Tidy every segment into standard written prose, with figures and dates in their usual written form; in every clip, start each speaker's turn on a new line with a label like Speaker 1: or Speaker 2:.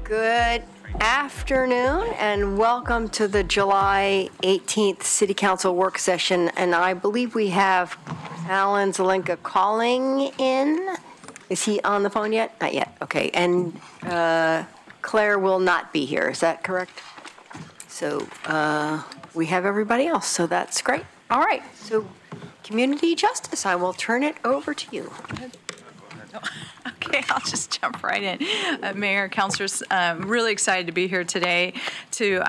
Speaker 1: Good afternoon and welcome to the July 18th City Council work session. And I believe we have Alan Zelenka calling in. Is he on the phone yet? Not yet. Okay. And Claire will not be here. Is that correct? So we have everybody else. So that's great. All right. So community justice, I will turn it over to you.
Speaker 2: Okay, I'll just jump right in. Mayor, councilors, really excited to be here today to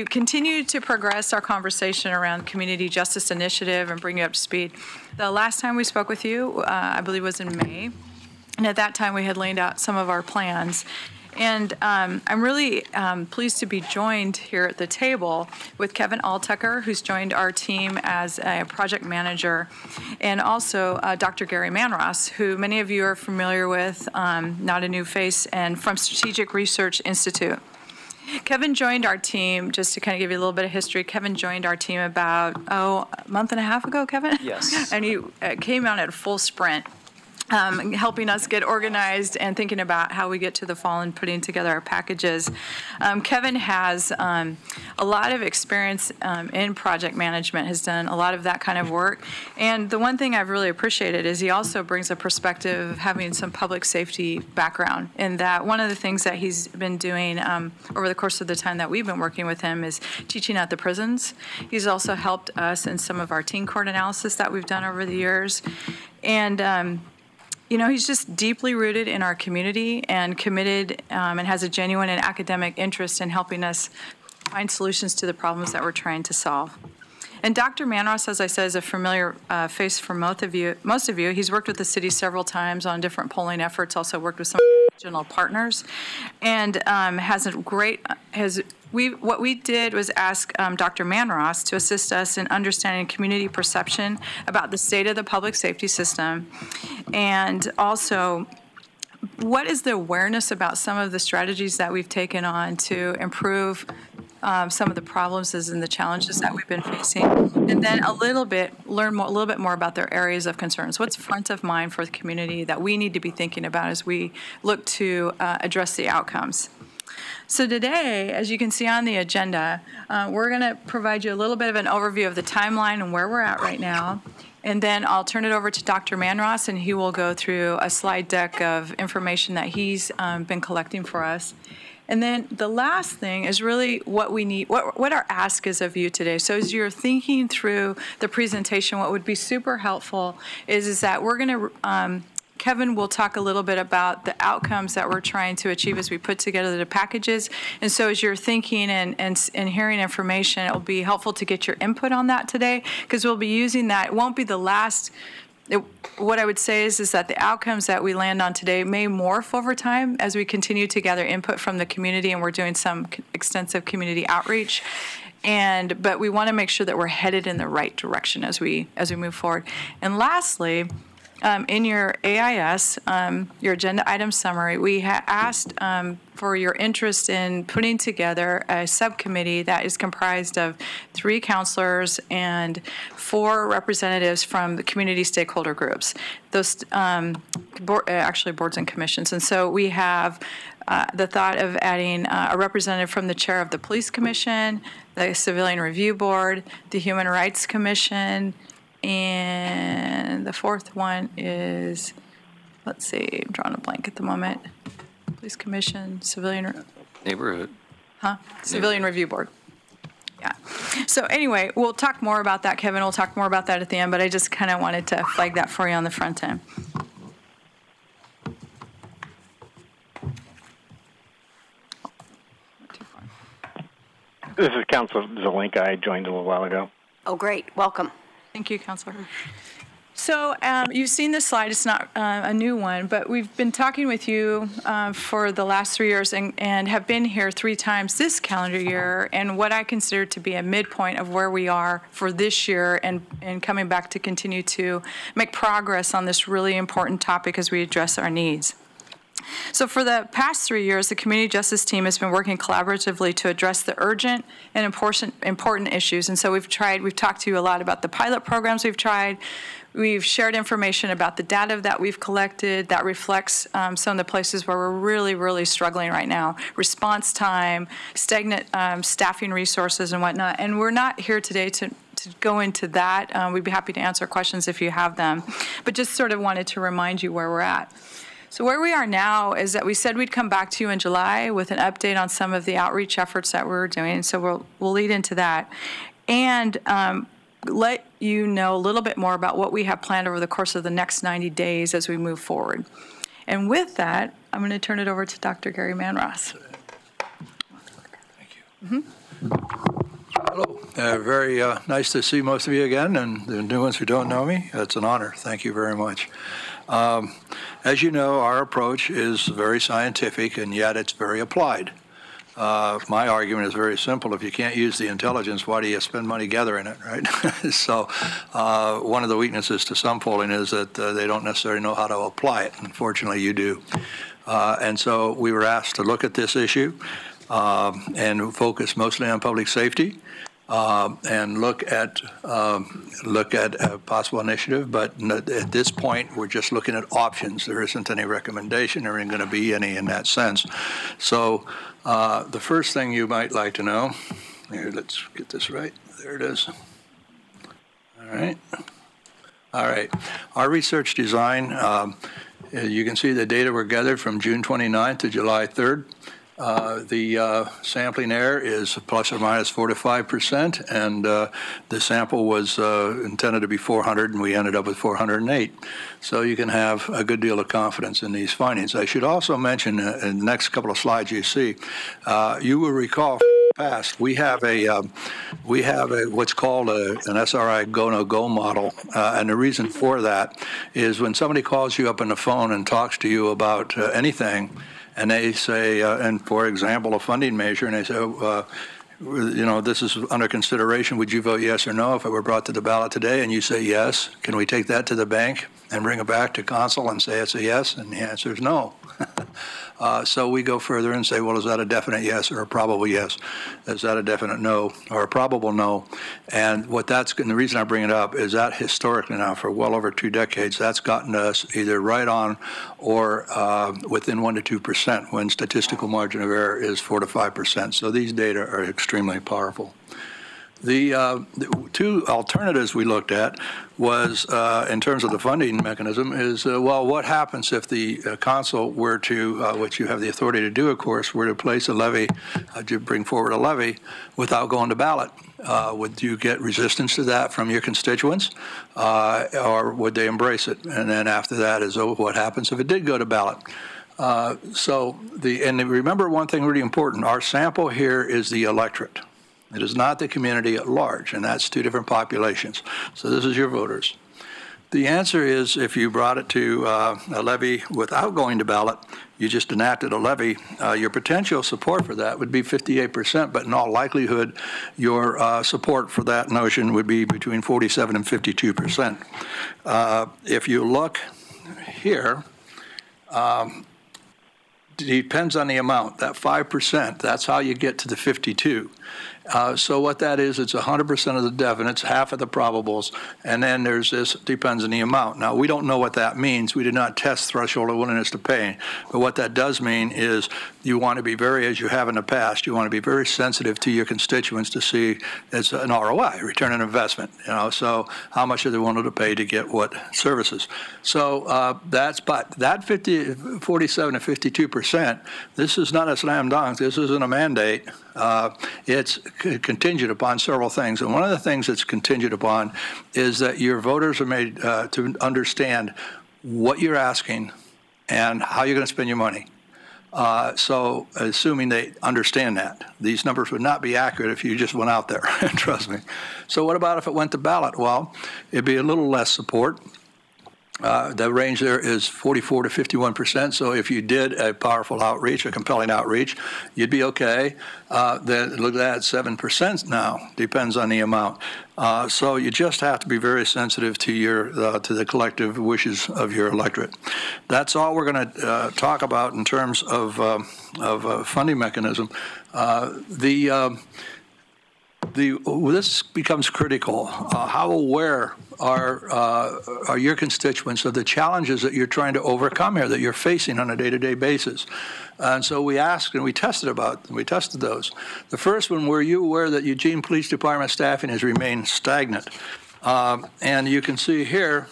Speaker 2: continue to progress our conversation around community justice initiative and bring you up to speed. The last time we spoke with you, I believe was in May, and at that time we had laid out some of our plans. And I'm really pleased to be joined here at the table with Kevin Altucker, who's joined our team as a project manager, and also Dr. Gary Manross, who many of you are familiar with, not a new face, and from Strategic Research Institute. Kevin joined our team, just to kind of give you a little bit of history, Kevin joined our team about, a month and a half ago, Kevin?
Speaker 3: Yes.
Speaker 2: And he came out at a full sprint. Helping us get organized and thinking about how we get to the fall and putting together our packages. Kevin has a lot of experience in project management, has done a lot of that kind of work. And the one thing I've really appreciated is he also brings a perspective of having some public safety background, in that one of the things that he's been doing over the course of the time that we've been working with him is teaching at the prisons. He's also helped us in some of our teen court analysis that we've done over the years. And you know, he's just deeply rooted in our community and committed and has a genuine and academic interest in helping us find solutions to the problems that we're trying to solve. And Dr. Manross, as I said, is a familiar face for most of you. He's worked with the city several times on different polling efforts, also worked with some regional partners, and what we did was ask Dr. Manross to assist us in understanding community perception about the state of the public safety system, and also what is the awareness about some of the strategies that we've taken on to improve some of the problems and the challenges that we've been facing, and then learn a little bit more about their areas of concerns. What's front of mind for the community that we need to be thinking about as we look to address the outcomes. So today, as you can see on the agenda, we're going to provide you a little bit of an overview of the timeline and where we're at right now. And then I'll turn it over to Dr. Manross, and he will go through a slide deck of information that he's been collecting for us. And then the last thing is really what we need, what our ask is of you today. So as you're thinking through the presentation, what would be super helpful is that we're going to Kevin will talk a little bit about the outcomes that we're trying to achieve as we put together the packages. And so as you're thinking and hearing information, it will be helpful to get your input on that today, because we'll be using that. It won't be the last. What I would say is that the outcomes that we land on today may morph over time as we continue to gather input from the community, and we're doing some extensive community outreach. But we want to make sure that we're headed in the right direction as we move forward. And lastly, in your AIS, your agenda item summary, we asked for your interest in putting together a subcommittee that is comprised of 3 counselors and 4 representatives from the community stakeholder groups, those actually boards and commissions. And so we have the thought of adding a representative from the chair of the Police Commission, the Civilian Review Board, the Human Rights Commission, and the 4th one is, let's see, I'm drawing a blank at the moment. Police Commission, Civilian
Speaker 3: Neighborhood.
Speaker 2: Civilian Review Board. Yeah. So anyway, we'll talk more about that. Kevin will talk more about that at the end, but I just kind of wanted to flag that for you on the front end.
Speaker 4: This is Councilor Zelenka. I joined a little while ago.
Speaker 1: Oh, great. Welcome.
Speaker 2: Thank you, Councilor. So you've seen this slide. It's not a new one, but we've been talking with you for the last 3 years and have been here 3 times this calendar year, and what I consider to be a midpoint of where we are for this year, and coming back to continue to make progress on this really important topic as we address our needs. So for the past 3 years, the community justice team has been working collaboratively to address the urgent and important issues. And so we've talked to you a lot about the pilot programs we've tried. We've shared information about the data that we've collected that reflects some of the places where we're really, really struggling right now. Response time, stagnant staffing resources and whatnot. And we're not here today to go into that. We'd be happy to answer questions if you have them. But just sort of wanted to remind you where we're at. So where we are now is that we said we'd come back to you in July with an update on some of the outreach efforts that we're doing. So we'll lead into that. And let you know a little bit more about what we have planned over the course of the next 90 days as we move forward. And with that, I'm going to turn it over to Dr. Gary Manross.
Speaker 3: Thank you. Hello. Very nice to see most of you again, and the new ones who don't know me, it's an honor. Thank you very much. As you know, our approach is very scientific, and yet it's very applied. My argument is very simple. If you can't use the intelligence, why do you spend money gathering it, right? So one of the weaknesses to some polling is that they don't necessarily know how to apply it. Unfortunately, you do. And so we were asked to look at this issue and focus mostly on public safety and look at a possible initiative. But at this point, we're just looking at options. There isn't any recommendation. There ain't going to be any in that sense. So the first thing you might like to know, here, let's get this right. There it is. All right. Our research design, you can see the data were gathered from June 29th to July 3rd. The sampling error is plus or minus 4 to 5%, and the sample was intended to be 400, and we ended up with 408. So you can have a good deal of confidence in these findings. I should also mention in the next couple of slides you see, you will recall from the past we have a what's called an SRI go-no-go model, and the reason for that is when somebody calls you up on the phone and talks to you about anything. And they say, and for example, a funding measure, and they say, you know, this is under consideration. Would you vote yes or no if it were brought to the ballot today? And you say yes. Can we take that to the bank and bring it back to council and say it's a yes? And the answer is no. So we go further and say, well, is that a definite yes or a probable yes? Is that a definite no or a probable no? And and the reason I bring it up is that historically now for well over 2 decades, that's gotten us either right on or within 1 to 2% when statistical margin of error is 4 to 5%. So these data are extremely powerful. The two alternatives we looked at was, in terms of the funding mechanism, is, well, what happens if the council were to, which you have the authority to do, of course, were to place a levy, to bring forward a levy without going to ballot? Would you get resistance to that from your constituents, or would they embrace it? And then after that is, oh, what happens if it did go to ballot? And remember one thing really important, our sample here is the electorate. It is not the community at large, and that's 2 different populations. So this is your voters. The answer is if you brought it to a levy without going to ballot, you just enacted a levy, your potential support for that would be 58%, but in all likelihood, your support for that notion would be between 47 and 52%. If you look here, depends on the amount. That 5%, that's how you get to the 52. So what that is, it's 100% of the definites, half of the probables, and then there's this depends on the amount. Now, we don't know what that means. We did not test threshold of willingness to pay. But what that does mean is you want to be very, as you have in the past, you want to be very sensitive to your constituents to see it's an ROI, return on investment. You know, so how much are they willing to pay to get what services? So but that 47 to 52%, this is not a slam dunk. This isn't a mandate. It's contingent upon several things. And one of the things that's contingent upon is that your voters are made to understand what you're asking and how you're going to spend your money. So assuming they understand that. These numbers would not be accurate if you just went out there, trust me. So what about if it went to ballot? Well, it'd be a little less support. The range there is 44 to 51%. So if you did a powerful outreach, a compelling outreach, you'd be okay. Then look at that, 7% now. Depends on the amount. So you just have to be very sensitive to your to the collective wishes of your electorate. That's all we're going to talk about in terms of funding mechanism. this becomes critical. How aware are your constituents of the challenges that you're trying to overcome here, that you're facing on a day-to-day basis? And so we asked and we tested those. The first one, were you aware that Eugene Police Department staffing has remained stagnant? And you can see here,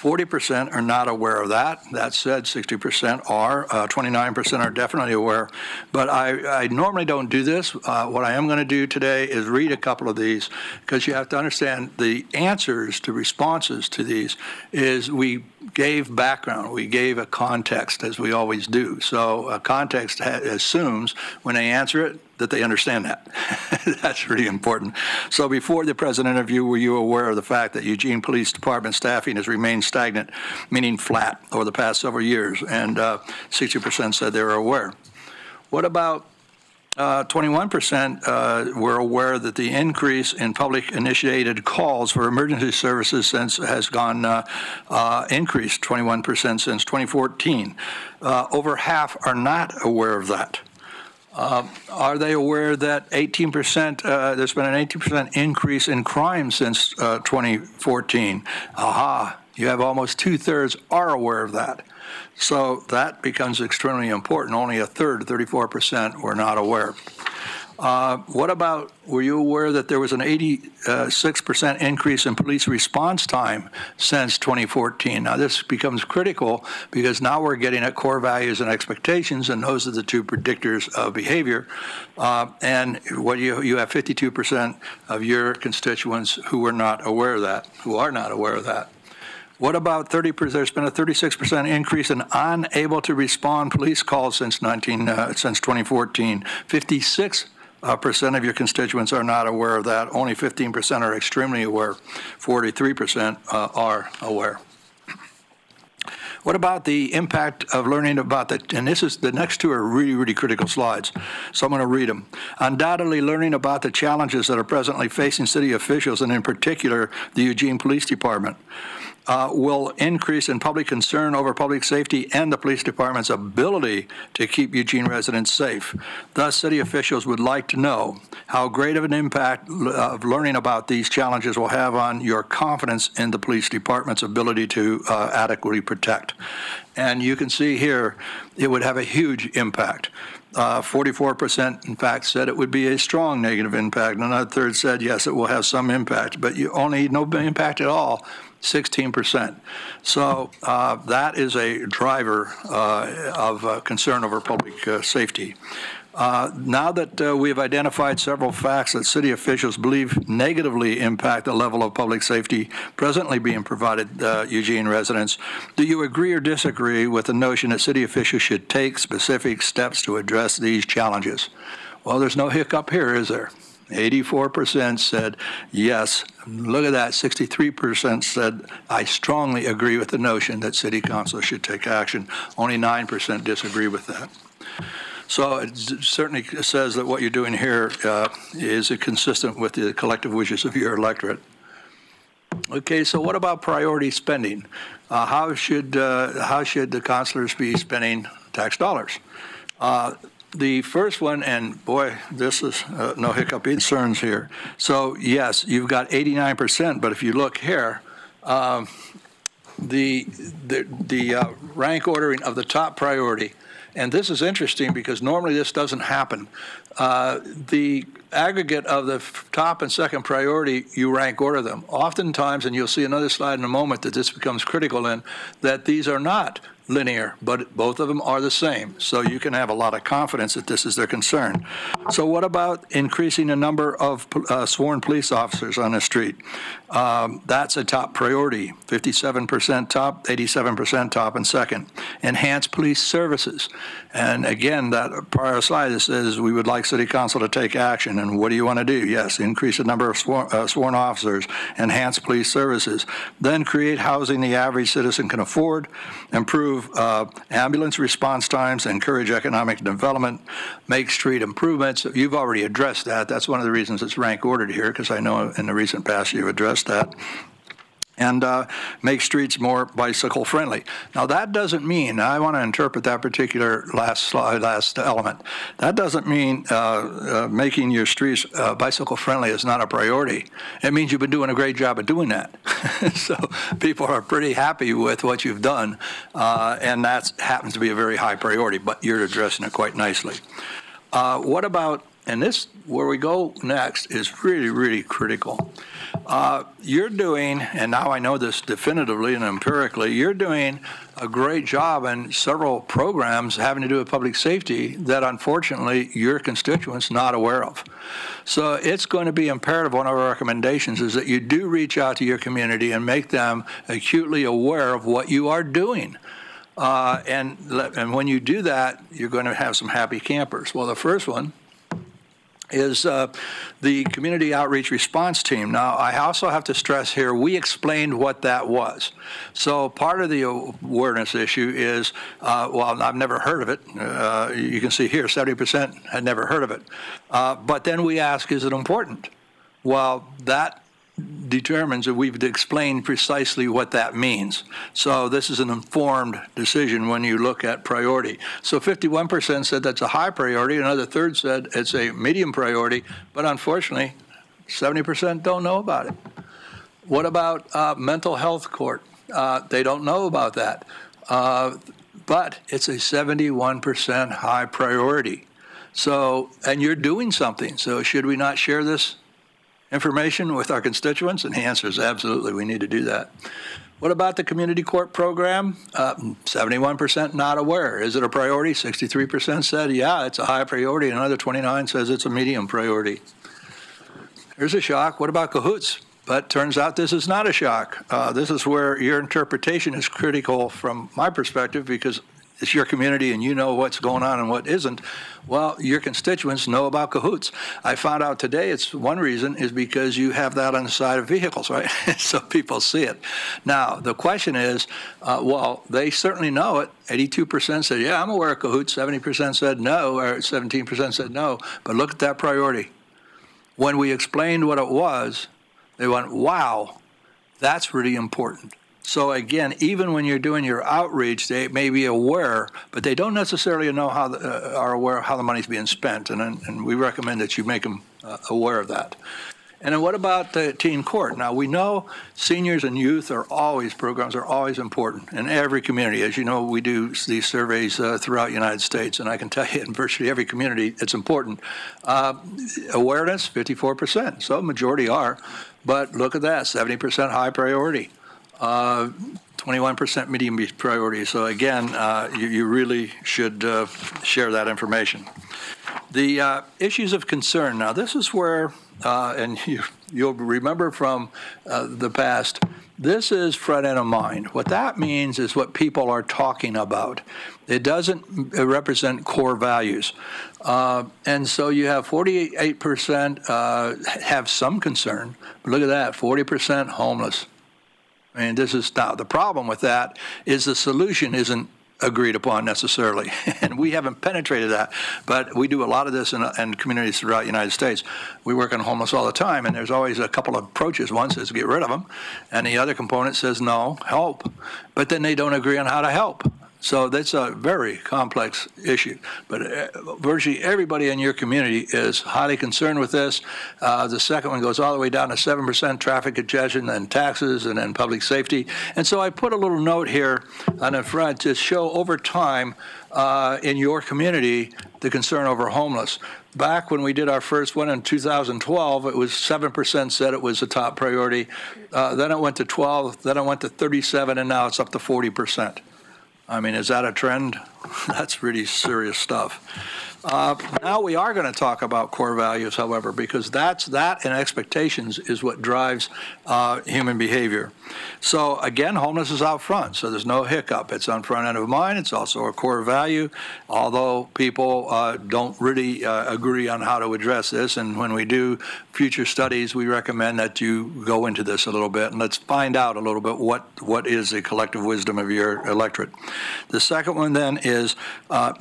Speaker 3: 40% are not aware of that. That said, 60% are, 29% are definitely aware. But I normally don't do this. What I am going to do today is read a couple of these, because you have to understand the answers to responses to these is we gave background, we gave a context, as we always do. So a context assumes when they answer it that they understand that. That's really important. So before the president interview, were you aware of the fact that Eugene Police Department staffing has remained stagnant, meaning flat, over the past several years? And 60% said they were aware. What about 21% were aware that the increase in public-initiated calls for emergency services has gone increased 21% since 2014. Over half are not aware of that. Are they aware that 18%, there's been an 18% increase in crime since 2014? Aha, you have almost 2/3 are aware of that. So that becomes extremely important. Only a third, 34%, were not aware. What about, were you aware that there was an 86% increase in police response time since 2014? Now, this becomes critical because now we're getting at core values and expectations, and those are the two predictors of behavior. And what you have 52% of your constituents who are not aware of that, What about 30%? There's been a 36% increase in unable to respond police calls since 2014. 56% of your constituents are not aware of that. Only 15% are extremely aware. 43% are aware. What about the impact of learning about and the next two are really, really critical slides, so I'm going to read them. Undoubtedly, learning about the challenges that are presently facing city officials, and in particular, the Eugene Police Department, will increase in public concern over public safety and the police department's ability to keep Eugene residents safe. Thus, city officials would like to know how great of an impact of learning about these challenges will have on your confidence in the police department's ability to adequately protect. And you can see here, it would have a huge impact. 44%, in fact, said it would be a strong negative impact. Another third said, yes, it will have some impact, but you only no impact at all, 16%. So that is a driver of concern over public safety. Now that we have identified several facts that city officials believe negatively impact the level of public safety presently being provided Eugene residents, do you agree or disagree with the notion that city officials should take specific steps to address these challenges? Well, there's no hiccup here, is there? 84% said yes. Look at that, 63% said, I strongly agree with the notion that city council should take action. Only 9% disagree with that. So it certainly says that what you're doing here is consistent with the collective wishes of your electorate. Okay, so what about priority spending? How should the councilors be spending tax dollars? The first one, and boy, this is no hiccup concerns here. So yes, you've got 89%, but if you look here, the rank ordering of the top priority. And this is interesting because normally this doesn't happen. The aggregate of the top and second priority, you rank order them. Oftentimes, and you'll see another slide in a moment that this becomes critical in, that these are not linear, but both of them are the same. So you can have a lot of confidence that this is their concern. So what about increasing the number of sworn police officers on the street? That's a top priority, 57% top, 87% top and second. Enhance police services. And again, that prior slide that says we would like City Council to take action. And what do you want to do? Yes, increase the number of sworn officers, enhance police services. Then create housing the average citizen can afford, improve ambulance response times, encourage economic development, make street improvements. You've already addressed that. That's one of the reasons it's rank ordered here, because I know in the recent past you've addressed that. and make streets more bicycle friendly. Now that doesn't mean, I want to interpret that particular last element, that doesn't mean making your streets bicycle friendly is not a priority. It means you've been doing a great job of doing that. So people are pretty happy with what you've done, and that happens to be a very high priority, but you're addressing it quite nicely. What about, and this, where we go next is really, really critical. You're doing, and now I know this definitively and empirically, you're doing a great job in several programs having to do with public safety that unfortunately your constituents not aware of. So it's going to be imperative, one of our recommendations is that you do reach out to your community and make them acutely aware of what you are doing. And when you do that, you're going to have some happy campers. Well, the first one is the Community Outreach Response Team. Now, I also have to stress here, we explained what that was. So part of the awareness issue is, well, I've never heard of it. You can see here, 70% had never heard of it. But then we ask, is it important? Well, that determines that we've explained precisely what that means. So this is an informed decision when you look at priority. So 51% said that's a high priority, another third said it's a medium priority, but unfortunately, 70% don't know about it. What about mental health court? They don't know about that. But it's a 71% high priority. So, and you're doing something, so should we not share this information with our constituents? And the answer is absolutely, we need to do that. What about the community court program? 71% not aware. Is it a priority? 63% said, yeah, it's a high priority. Another 29 says it's a medium priority. Here's a shock. What about cahoots? But turns out this is not a shock. This is where your interpretation is critical from my perspective, because it's your community and you know what's going on and what isn't. Well, your constituents know about cahoots. I found out today it's one reason is because you have that on the side of vehicles, right? So people see it. Now, the question is, well, they certainly know it. 82% said, yeah, I'm aware of cahoots. 70% said no, or 17% said no. But look at that priority. When we explained what it was, they went, wow, that's really important. So again, even when you're doing your outreach, they may be aware, but they don't necessarily know how are aware of how the money's being spent, and we recommend that you make them aware of that. And then what about the teen court? Now, we know seniors and youth programs are always important in every community. As you know, we do these surveys throughout the United States, and I can tell you in virtually every community it's important. Awareness, 54%, so majority are, but look at that, 70% high priority. 21% medium priority. So again, you really should share that information. The issues of concern. Now, this is where, and you'll remember from the past, this is front end of mind. What that means is what people are talking about. It doesn't represent core values. And so you have 48% have some concern. But look at that, 40% homeless. I mean, this is now the problem with that is the solution isn't agreed upon necessarily, and we haven't penetrated that. But we do a lot of this in communities throughout the United States. We work on homeless all the time, and there's always a couple of approaches. One says get rid of them, and the other component says no, help. But then they don't agree on how to help. So that's a very complex issue. But virtually everybody in your community is highly concerned with this. The second one goes all the way down to 7% traffic congestion and taxes and then public safety. And so I put a little note here on the front to show over time in your community the concern over homeless. Back when we did our first one in 2012, it was 7% said it was a top priority. Then it went to 12, then it went to 37, and now it's up to 40%. I mean, is that a trend? That's really serious stuff. Now we are going to talk about core values, however, because that and expectations is what drives human behavior. So again, homeless is out front, so there's no hiccup. It's on front end of mind. It's also a core value, although people don't really agree on how to address this. And when we do future studies, we recommend that you go into this a little bit and let's find out a little bit what is the collective wisdom of your electorate. The second one then is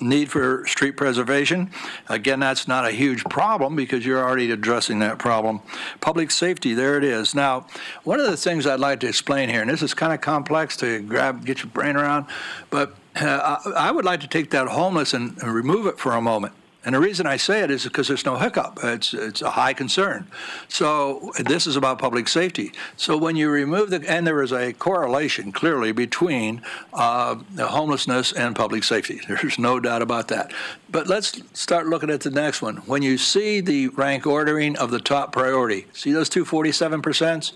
Speaker 3: need for street preservation. correlation. Again, that's not a huge problem because you're already addressing that problem. Public safety, there it is. Now, one of the things I'd like to explain here, and this is kind of complex to get your brain around, but I would like to take that homeless and remove it for a moment. And the reason I say it is because there's no hiccup. It's a high concern. So this is about public safety. So when you remove and there is a correlation clearly between the homelessness and public safety. There's no doubt about that. But let's start looking at the next one. When you see the rank ordering of the top priority, see those two 47%?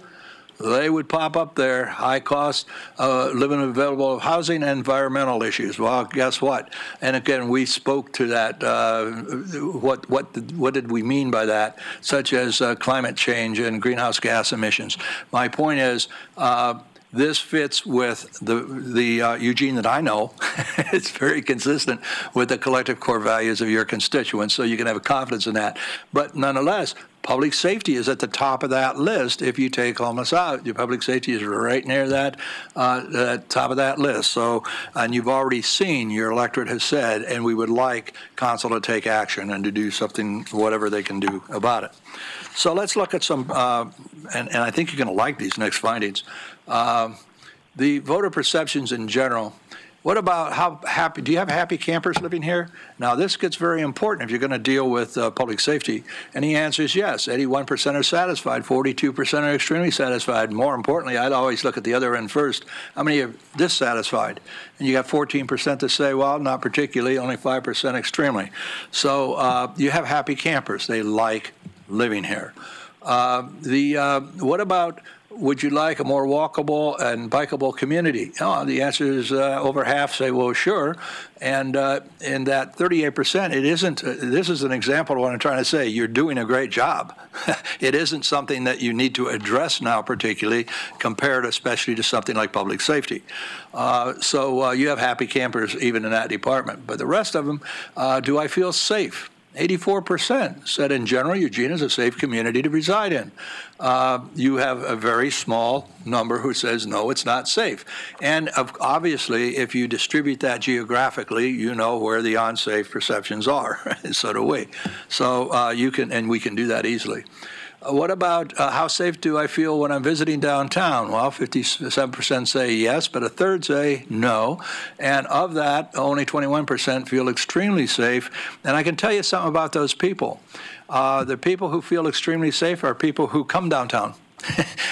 Speaker 3: They would pop up there, high cost, living available housing, and environmental issues. Well, guess what? And again, we spoke to that. What did we mean by that? Such as climate change and greenhouse gas emissions. My point is, this fits with the Eugene that I know. It's very consistent with the collective core values of your constituents, so you can have confidence in that. But nonetheless, public safety is at the top of that list. If you take homeless out, your public safety is right near that top of that list. So, and you've already seen, your electorate has said, and we would like council to take action and to do something, whatever they can do about it. So let's look at some, and I think you're going to like these next findings. The voter perceptions in general. What about how happy, do you have happy campers living here? Now this gets very important if you're going to deal with public safety. And the answer is yes, 81% are satisfied, 42% are extremely satisfied. More importantly, I'd always look at the other end first. How many are dissatisfied? And you got 14% that say, well, not particularly, only 5% extremely. So you have happy campers. They like living here. What about, would you like a more walkable and bikeable community? Oh, the answer is over half say, well, sure. And in that 38%, it isn't, this is an example of what I'm trying to say. You're doing a great job. It isn't something that you need to address now particularly, compared especially to something like public safety. So you have happy campers even in that department. But the rest of them, do I feel safe? 84% said in general, Eugene is a safe community to reside in. You have a very small number who says, no, it's not safe. And obviously, if you distribute that geographically, you know where the unsafe perceptions are. So do we. So you can, and we can do that easily. What about how safe do I feel when I'm visiting downtown? Well, 57% say yes, but a third say no. And of that, only 21% feel extremely safe. And I can tell you something about those people. The people who feel extremely safe are people who come downtown.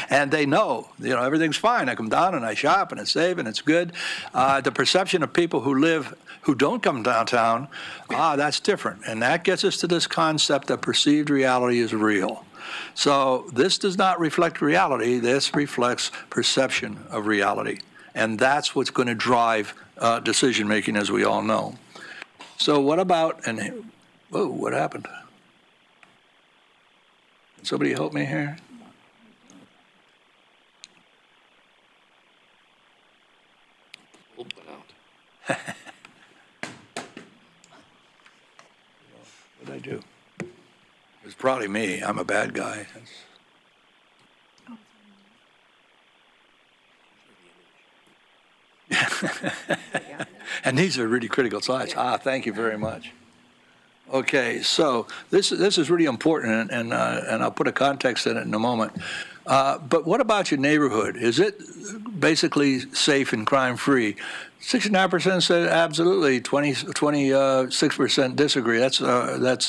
Speaker 3: And they know, everything's fine. I come down and I shop and it's safe and it's good. The perception of people who don't come downtown, that's different. And that gets us to this concept that perceived reality is real. So this does not reflect reality. This reflects perception of reality. And that's what's going to drive decision making, as we all know. So what about, and whoa, what happened? Somebody help me here? What did I do? It's probably me. I'm a bad guy. And these are really critical slides. Thank you very much. Okay, so this is really important, and I'll put a context in it in a moment. But what about your neighborhood? Is it basically safe and crime-free? 69% said absolutely. 26% disagree.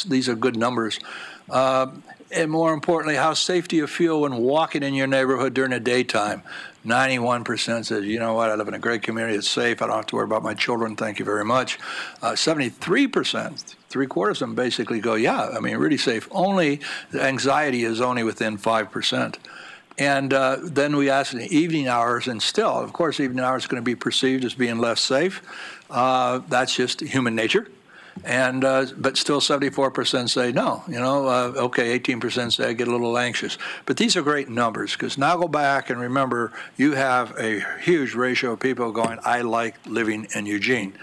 Speaker 3: These are good numbers. And more importantly, how safe do you feel when walking in your neighborhood during the daytime? 91% says, you know what, I live in a great community, it's safe, I don't have to worry about my children, thank you very much. 73%, three-quarters of them basically go, yeah, I mean, really safe. Only, the anxiety is only within 5%. And then we ask in the evening hours, and still, of course, evening hours are going to be perceived as being less safe. That's just human nature. And but still 74% say no, okay, 18% say I get a little anxious. But these are great numbers, because now go back and remember, you have a huge ratio of people going, I like living in Eugene.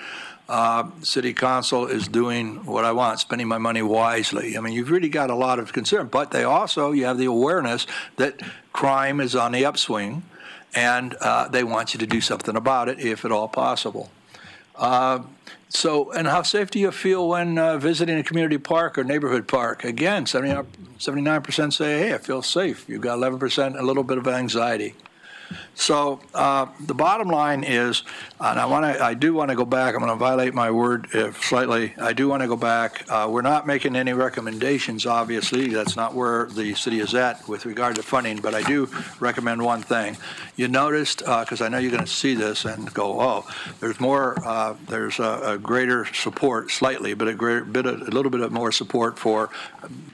Speaker 3: City Council is doing what I want, spending my money wisely. I mean, you've really got a lot of concern, but you have the awareness that crime is on the upswing, and they want you to do something about it if at all possible. And how safe do you feel when visiting a community park or neighborhood park? Again, 79% say, hey, I feel safe. You've got 11% a little bit of anxiety. So the bottom line is, and I do want to go back. I'm going to violate my word slightly. I do want to go back. We're not making any recommendations, obviously. That's not where the city is at with regard to funding. But I do recommend one thing. You noticed, because I know you're going to see this and go, oh, there's more. There's a greater support, slightly, but a little bit of more support for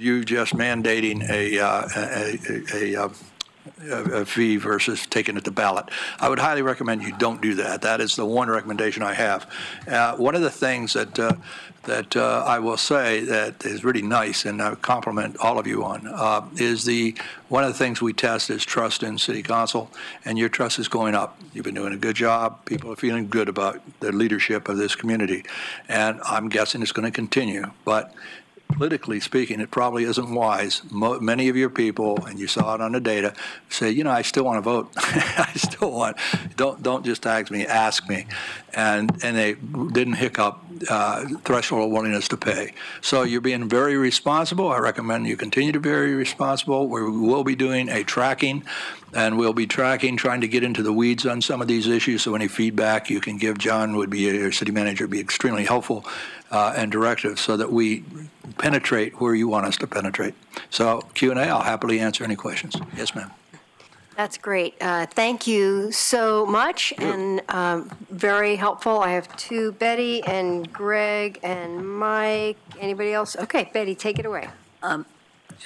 Speaker 3: you just mandating a fee versus taking it to ballot. I would highly recommend you don't do that. That is the one recommendation I have. One of the things that I will say that is really nice, and I compliment all of you on, is one of the things we test is trust in City Council, and your trust is going up. You've been doing a good job. People are feeling good about the leadership of this community, and I'm guessing it's going to continue. But politically speaking, it probably isn't wise. Many of your people, and you saw it on the data, say, I still want to vote. I still want. Don't just ask me. And they didn't hiccup threshold of willingness to pay. So you're being very responsible. I recommend you continue to be very responsible. We will be doing a tracking, and we'll be trying to get into the weeds on some of these issues. So any feedback you can give John your city manager, would be extremely helpful and directive, so that we penetrate where you want us to penetrate. So Q&A, I'll happily answer any questions. Yes, ma'am.
Speaker 1: That's great. Thank you so much, and very helpful. I have two, Betty and Greg and Mike. Anybody else? Okay, Betty, take it away.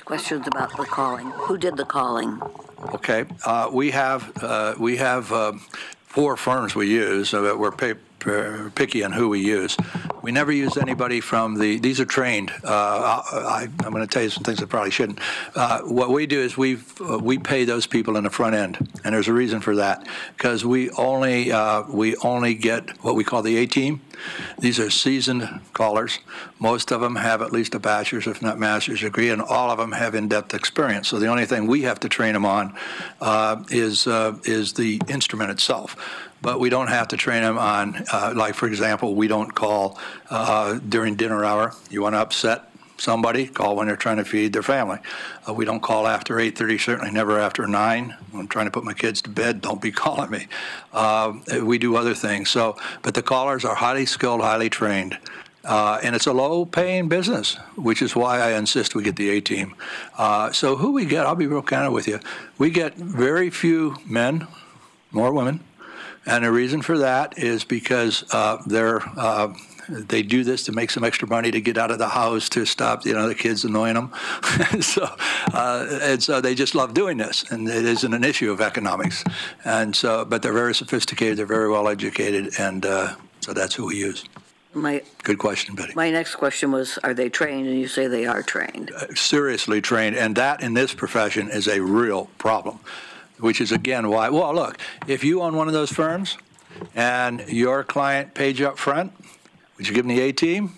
Speaker 5: Questions about the calling. Who did the calling?
Speaker 3: Okay, we have 4 firms we use. We're picky on who we use. We never use anybody from these are trained. I'm going to tell you some things I probably shouldn't. What we do is we pay those people in the front end, and there's a reason for that, because we only get what we call the A-team. These are seasoned callers. Most of them have at least a bachelor's, if not master's degree, and all of them have in-depth experience. So the only thing we have to train them on is the instrument itself. But we don't have to train them on, like, for example, we don't call during dinner hour. You want to upset somebody, call when they're trying to feed their family. We don't call after 8:30, certainly never after 9. When I'm trying to put my kids to bed, don't be calling me. We do other things. But the callers are highly skilled, highly trained. And it's a low-paying business, which is why I insist we get the A-team. So who we get, I'll be real candid with you. We get very few men, more women. And the reason for that is because they do this to make some extra money to get out of the house, to stop the kids annoying them. So they just love doing this, and it isn't an issue of economics. And so, but they're very sophisticated, they're very well educated, and so that's who we use. Good question, Betty.
Speaker 5: My next question was, are they trained? And you say they are trained.
Speaker 3: Seriously trained, and that in this profession is a real problem. Which is, again, why, well, look, if you own one of those firms and your client paid you up front, would you give them the A-team,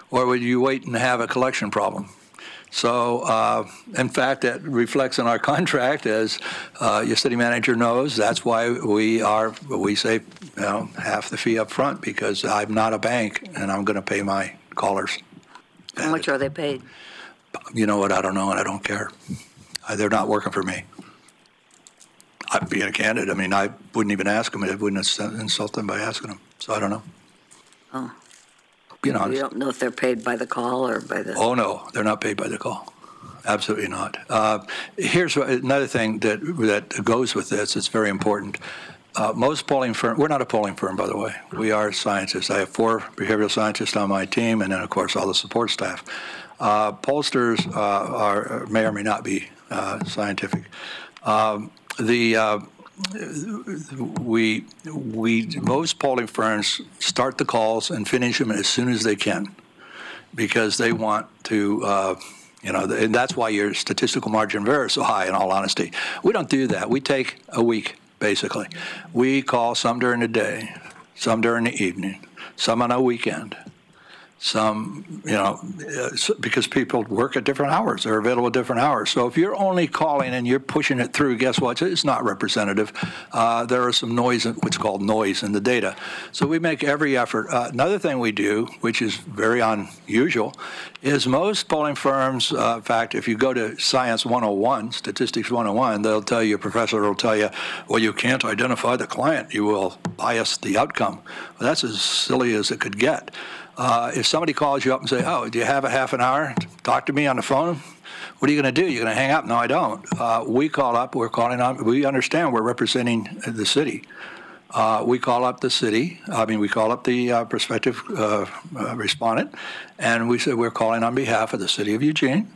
Speaker 3: or would you wait and have a collection problem? So, in fact, that reflects in our contract, as your city manager knows. That's why we say half the fee up front, because I'm not a bank and I'm going to pay my callers.
Speaker 5: How much are they paid?
Speaker 3: You know what? I don't know, and I don't care. They're not working for me. I'm being candid. I mean, I wouldn't even ask them. I wouldn't insult them by asking them. So I don't know.
Speaker 5: Oh.
Speaker 3: You
Speaker 5: don't know if they're paid by the call or by the...
Speaker 3: Oh, no. They're not paid by the call. Absolutely not. Here's another thing that goes with this. It's very important. Most polling firms, we're not a polling firm, by the way. We are scientists. I have 4 behavioral scientists on my team, and then, of course, all the support staff. Pollsters may or may not be scientific. Most polling firms start the calls and finish them as soon as they can, because they want to, and that's why your statistical margin of error is so high, in all honesty. We don't do that. We take a week, basically. We call some during the day, some during the evening, some on a weekend. some, because people work at different hours. They're available at different hours. So if you're only calling and you're pushing it through, guess what? It's not representative. There is some noise, what's called noise in the data. So we make every effort. Another thing we do, which is very unusual, is most polling firms, in fact, if you go to Science 101, Statistics 101, they'll tell you, a professor will tell you, well, you can't identify the client. You will bias the outcome. Well, that's as silly as it could get. If somebody calls you up and say, oh, do you have a half an hour to talk to me on the phone? What are you going to do? You're going to hang up? No, I don't. We call up. We're calling on. We understand we're representing the city. We call up the city. We call up the prospective respondent, and we say we're calling on behalf of the city of Eugene.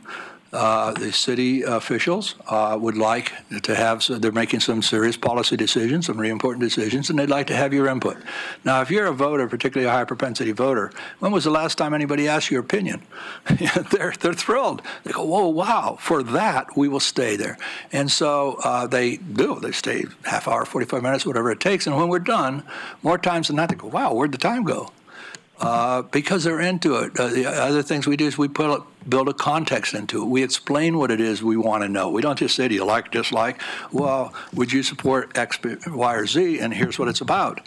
Speaker 3: The city officials would like to have, so they're making some serious policy decisions, some really important decisions, and they'd like to have your input. Now, if you're a voter, particularly a high propensity voter, when was the last time anybody asked your opinion? They're thrilled. They go, whoa, wow, for that, we will stay there. And so they do. They stay half hour, 45 minutes, whatever it takes. And when we're done, more times than not, they go, wow, where'd the time go? Because they're into it. The other things we do is we build a context into it. We explain what it is we want to know. We don't just say, do you like, dislike? Well, would you support X, Y, or Z? And here's what it's about.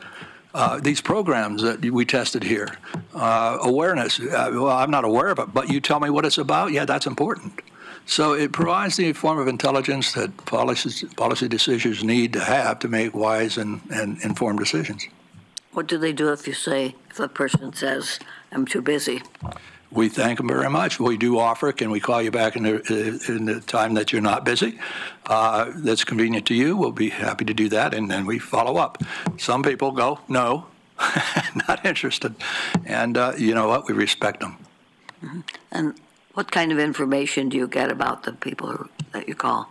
Speaker 3: These programs that we tested here, awareness. Well, I'm not aware of it, but you tell me what it's about. Yeah, that's important. So it provides the form of intelligence that policy decisions need to have to make wise and informed decisions.
Speaker 5: What do they do if a person says, I'm too busy?
Speaker 3: We thank them very much. We do offer, can we call you back in the time that you're not busy? That's convenient to you. We'll be happy to do that, and then we follow up. Some people go, no, not interested. And you know what? We respect them.
Speaker 5: Mm-hmm. And what kind of information do you get about the people that you call?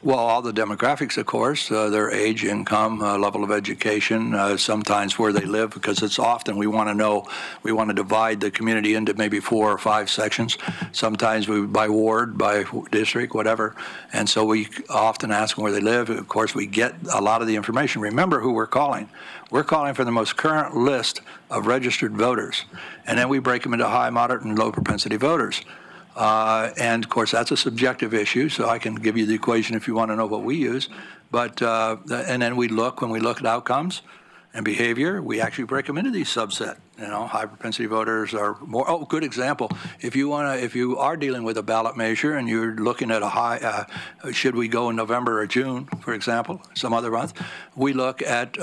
Speaker 3: Well, all the demographics, of course, their age, income, level of education, sometimes where they live, because it's often we want to divide the community into maybe 4 or 5 sections. Sometimes by ward, by district, whatever. And so we often ask them where they live. Of course, we get a lot of the information. Remember who we're calling. We're calling for the most current list of registered voters. And then we break them into high, moderate, and low propensity voters. And, of course, that's a subjective issue, so I can give you the equation if you want to know what we use. But and then when we look at outcomes and behavior, we actually break them into these subset. High propensity voters are more. Oh, good example. If you are dealing with a ballot measure and you're looking at a high, should we go in November or June, for example, some other month, we look at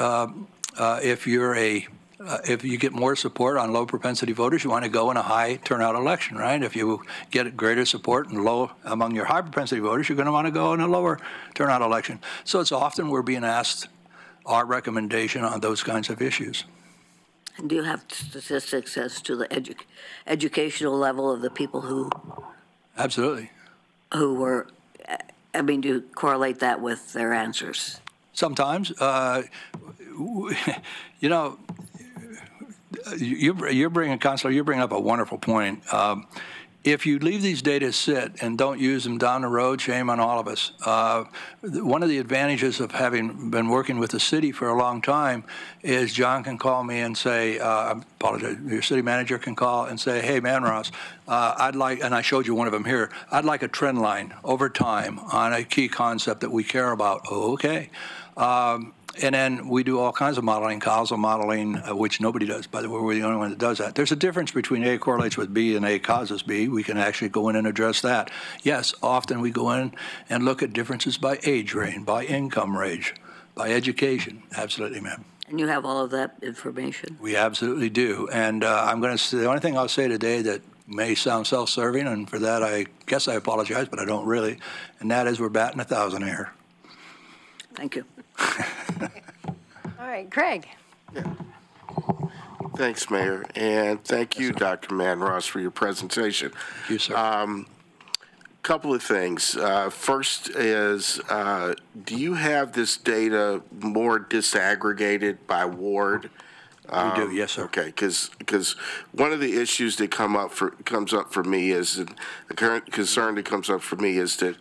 Speaker 3: if you get more support on low propensity voters, you want to go in a high turnout election, right? If you get greater support and low among your high propensity voters, you're going to want to go in a lower turnout election. So it's often we're being asked our recommendation on those kinds of issues.
Speaker 5: And do you have statistics as to the educational level of the people who?
Speaker 3: Absolutely. Who
Speaker 5: were, do you correlate that with their answers?
Speaker 3: Sometimes. You're bringing up a wonderful point. If you leave these data sit and don't use them down the road, shame on all of us. One of the advantages of having been working with the city for a long time is John can call me and say, I apologize, your city manager can call and say, hey, Manross, I'd like, and I showed you one of them here, I'd like a trend line over time on a key concept that we care about. Oh, okay. And then we do all kinds of modeling, causal modeling, which nobody does. By the way, we're the only one that does that. There's a difference between A correlates with B and A causes B. We can actually go in and address that. Yes, often we go in and look at differences by age range, by income range, by education. Absolutely, ma'am.
Speaker 5: And you have all of that information? We
Speaker 3: absolutely do. And I'm going to say, the only thing I'll say today that may sound self-serving, and for that I guess I apologize, but I don't really, and that is we're batting 1,000 here.
Speaker 5: Thank you.
Speaker 1: All right, Craig.
Speaker 6: Yeah. Thanks, Mayor, and thank you, Dr. Manross, for your presentation.
Speaker 3: Thank you, sir.
Speaker 6: Couple of things. First is, do you have this data more disaggregated by ward?
Speaker 3: We do, yes, sir.
Speaker 6: Okay, because one of the issues that comes up for me is, the current concern that comes up for me is that,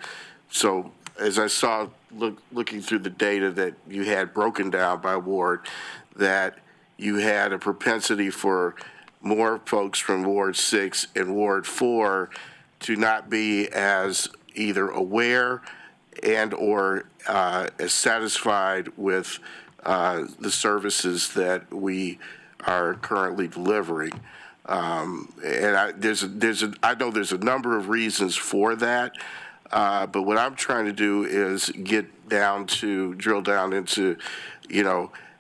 Speaker 6: so as I saw looking through the data that you had broken down by ward, that you had a propensity for more folks from Ward 6 and Ward 4 to not be as either aware and or as satisfied with the services that we are currently delivering. And I know there's a number of reasons for that, but what I'm trying to do is drill down into,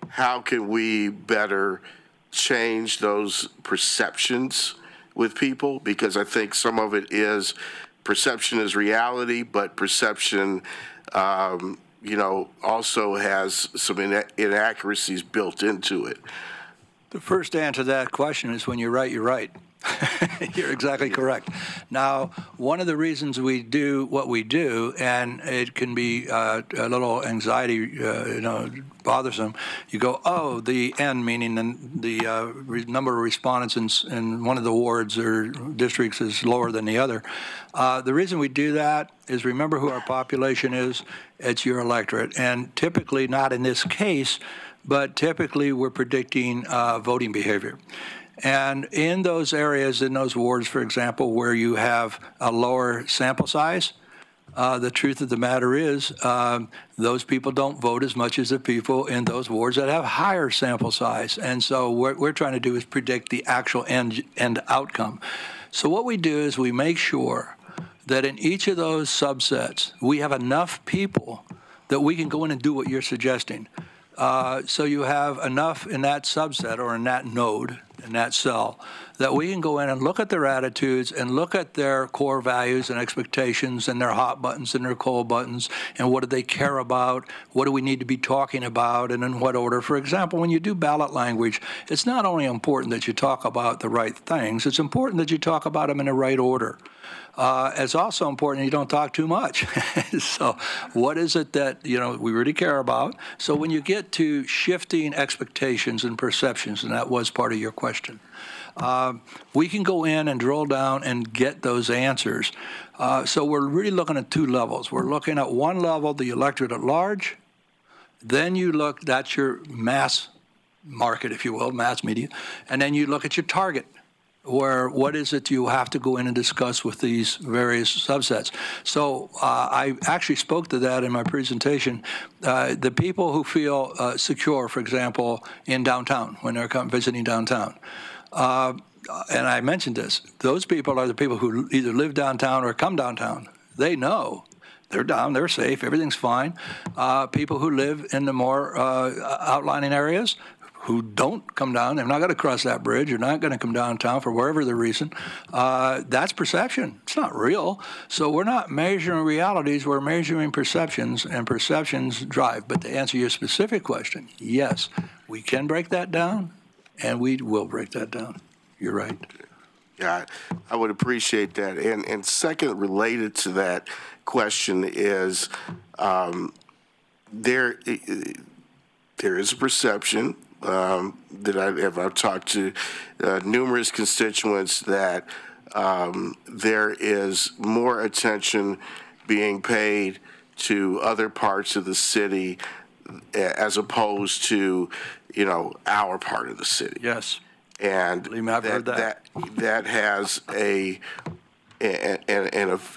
Speaker 6: how can we better change those perceptions with people? Because I think some of it is perception is reality, but perception, also has some inaccuracies built into it.
Speaker 3: The first answer to that question is when you're right, you're right. You're exactly correct. Now, one of the reasons we do what we do, and it can be a little anxiety, bothersome. You go, oh, the N, meaning the number of respondents in one of the wards or districts is lower than the other. The reason we do that is remember who our population is. It's your electorate, and typically, not in this case, but typically we're predicting voting behavior. And in those areas, in those wards, for example, where you have a lower sample size, the truth of the matter is those people don't vote as much as the people in those wards that have higher sample size. And so what we're trying to do is predict the actual end outcome. So what we do is we make sure that in each of those subsets, we have enough people that we can go in and do what you're suggesting. So you have enough in that subset or in that node, in that cell, that we can go in and look at their attitudes and look at their core values and expectations and their hot buttons and their cold buttons and what do they care about, what do we need to be talking about, and in what order. For example, when you do ballot language, it's not only important that you talk about the right things, it's important that you talk about them in the right order. It's also important you don't talk too much. So what is it that, we really care about? So when you get to shifting expectations and perceptions, and that was part of your question, we can go in and drill down and get those answers. So we're really looking at two levels. We're looking at one level, the electorate at large. Then you look, that's your mass market, if you will, mass media. And then you look at your target, where what is it you have to go in and discuss with these various subsets. So I actually spoke to that in my presentation. The people who feel secure, for example, in downtown, when they're visiting downtown, and I mentioned this, those people are the people who either live downtown or come downtown. They know they're down, they're safe, everything's fine. People who live in the more outlying areas, who don't come down, they're not going to cross that bridge, they're not going to come downtown for wherever the reason, that's perception. It's not real. So we're not measuring realities, we're measuring perceptions, and perceptions drive. But to answer your specific question, yes, we can break that down, and we will break that down. You're right.
Speaker 6: Yeah, I would appreciate that. And second, related to that question is there is a perception that I've talked to numerous constituents that there is more attention being paid to other parts of the city as opposed to, our part of the city.
Speaker 3: Yes.
Speaker 6: And
Speaker 3: I've heard that
Speaker 6: has an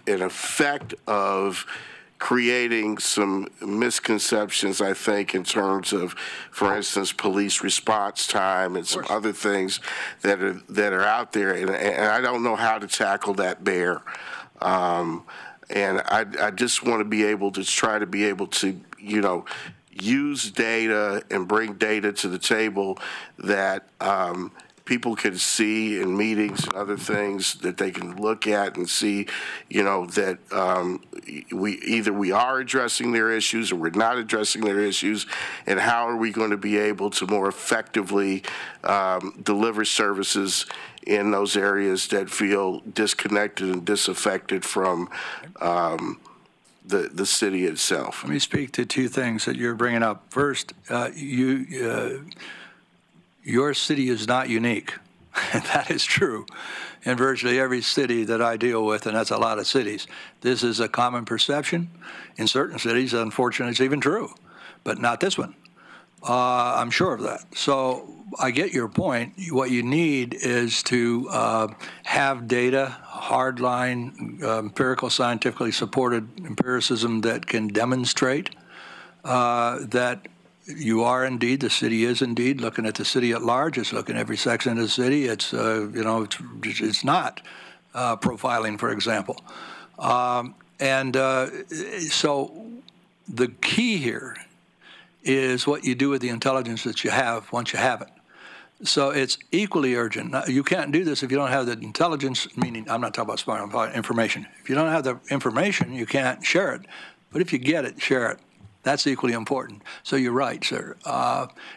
Speaker 6: effect of creating some misconceptions, I think, in terms of, for instance, police response time and some other things that are out there, and I don't know how to tackle that bear. And I just want to be able to try to be able to, use data and bring data to the table that people can see in meetings and other things that they can look at and see, that we are addressing their issues or we're not addressing their issues, and how are we going to be able to more effectively deliver services in those areas that feel disconnected and disaffected from the city itself.
Speaker 3: Let me speak to two things that you're bringing up. First, your city is not unique. That is true in virtually every city that I deal with, and that's a lot of cities. This is a common perception. In certain cities, unfortunately, it's even true, but not this one. I'm sure of that. So I get your point. What you need is to have data, hardline, empirical, scientifically supported empiricism that can demonstrate that you are indeed, the city is indeed looking at the city at large. It's looking at every section of the city. It's, it's not profiling, for example. So the key here is what you do with the intelligence that you have once you have it. So it's equally urgent. Now, you can't do this if you don't have the intelligence, meaning I'm not talking about smart, I'm talking about information. If you don't have the information, you can't share it. But if you get it, share it. That's equally important. So you're right, sir.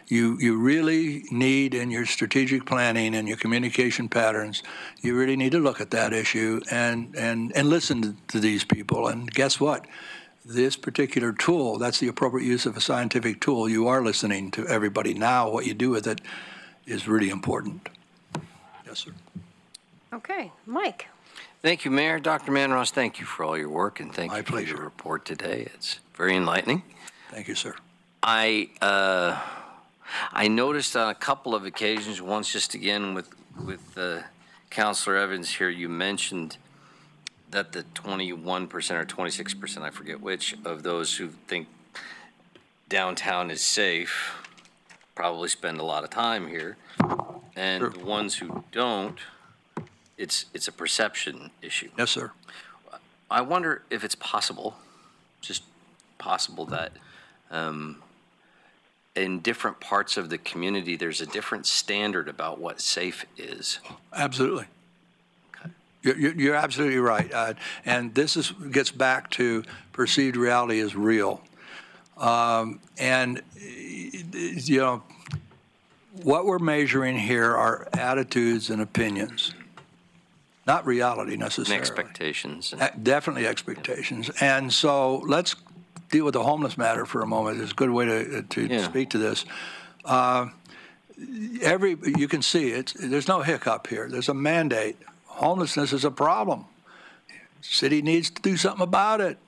Speaker 3: You really need, in your strategic planning and your communication patterns, you really need to look at that issue and listen to these people. And guess what? This particular tool, that's the appropriate use of a scientific tool. You are listening to everybody. Now what you do with it is really important. Yes, sir.
Speaker 1: Okay, Mike.
Speaker 7: Thank you, Mayor. Dr. Manros, thank you for all your work, and thank you for your report today. It's very enlightening.
Speaker 3: Thank you, sir.
Speaker 7: I noticed on a couple of occasions, once just again with Councilor Evans here, you mentioned that the 21% or 26%, I forget which, of those who think downtown is safe probably spend a lot of time here, and the ones who don't, it's a perception issue.
Speaker 3: Yes, sir.
Speaker 7: I wonder if it's possible, just possible, that in different parts of the community there's a different standard about what safe is.
Speaker 3: Absolutely. You're absolutely right, and this gets back to perceived reality is real, and what we're measuring here are attitudes and opinions, not reality necessarily.
Speaker 7: And expectations.
Speaker 3: Definitely expectations, and so let's deal with the homeless matter for a moment. It's a good way to speak to this. You can see there's no hiccup here. There's a mandate. Homelessness is a problem. City needs to do something about it.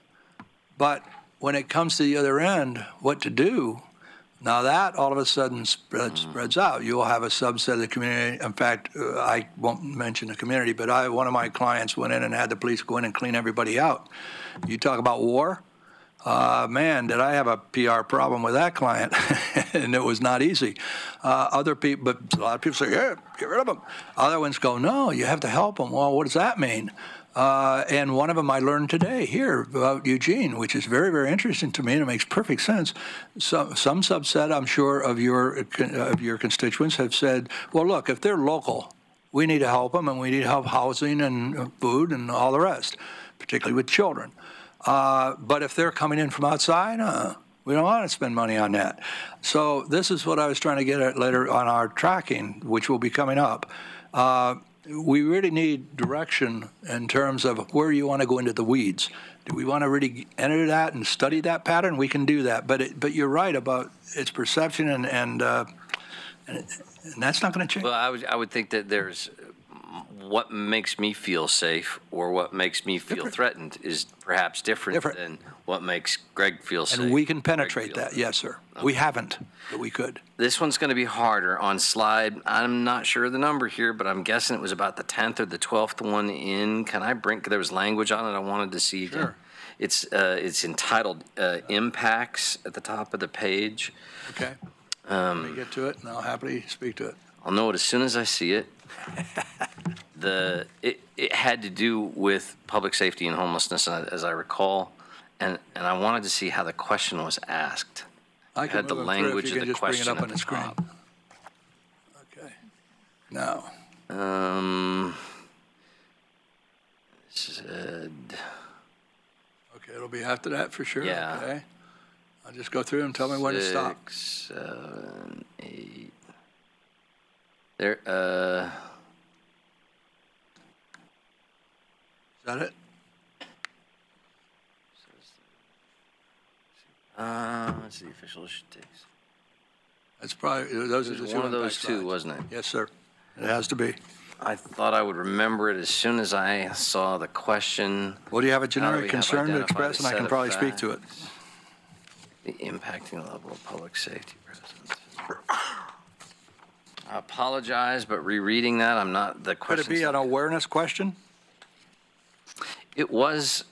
Speaker 3: But when it comes to the other end, what to do, now that all of a sudden spreads out. You'll have a subset of the community. In fact, I won't mention the community, but one of my clients went in and had the police go in and clean everybody out. You talk about war? Man, did I have a PR problem with that client, and it was not easy. Other people, but a lot of people say, yeah, get rid of them. Other ones go, no, you have to help them. Well, what does that mean? And one of them I learned today here about Eugene, which is very, very interesting to me, and it makes perfect sense. Some subset, I'm sure, of your constituents have said, well, look, if they're local, we need to help them, and we need to help housing and food and all the rest, particularly with children. But if they're coming in from outside, we don't want to spend money on that. So this is what I was trying to get at later on our tracking, which will be coming up. We really need direction in terms of where you want to go into the weeds. Do we want to really enter that and study that pattern? We can do that. But you're right about its perception, and that's not going to change.
Speaker 7: Well, I would think that there's what makes me feel safe or what makes me feel threatened is perhaps different than what makes Greg feel safe.
Speaker 3: And we can penetrate that, yes, sir. Okay. We haven't, but we could.
Speaker 7: This one's going to be harder. On slide, I'm not sure of the number here, but I'm guessing it was about the 10th or the 12th one in. Can I bring, there was language on it I wanted to see.
Speaker 3: Sure.
Speaker 7: It's entitled Impacts at the top of the page.
Speaker 3: Okay. Let me get to it, and I'll happily speak to it.
Speaker 7: I'll know it as soon as I see it. It had to do with public safety and homelessness, as I recall, and I wanted to see how the question was asked.
Speaker 3: I can
Speaker 7: had the language of the question
Speaker 3: bring it up on the screen. Okay. Now. Okay, it'll be after that for sure.
Speaker 7: Yeah.
Speaker 3: Okay. I'll just go through and tell me when to stop.
Speaker 7: 6, 7, 8. There.
Speaker 3: Is that it?
Speaker 7: Let's see, official takes.
Speaker 3: That's probably, those are the two.
Speaker 7: One of those
Speaker 3: slides.
Speaker 7: two, wasn't it?
Speaker 3: Yes, sir. It has to be.
Speaker 7: I thought I would remember it as soon as I saw the question.
Speaker 3: Well, do you have a generic concern to express, and I can probably speak to it.
Speaker 7: The impacting level of public safety. I apologize, but rereading that, I'm not, the
Speaker 3: Could
Speaker 7: question.
Speaker 3: it be an awareness question?
Speaker 7: It was,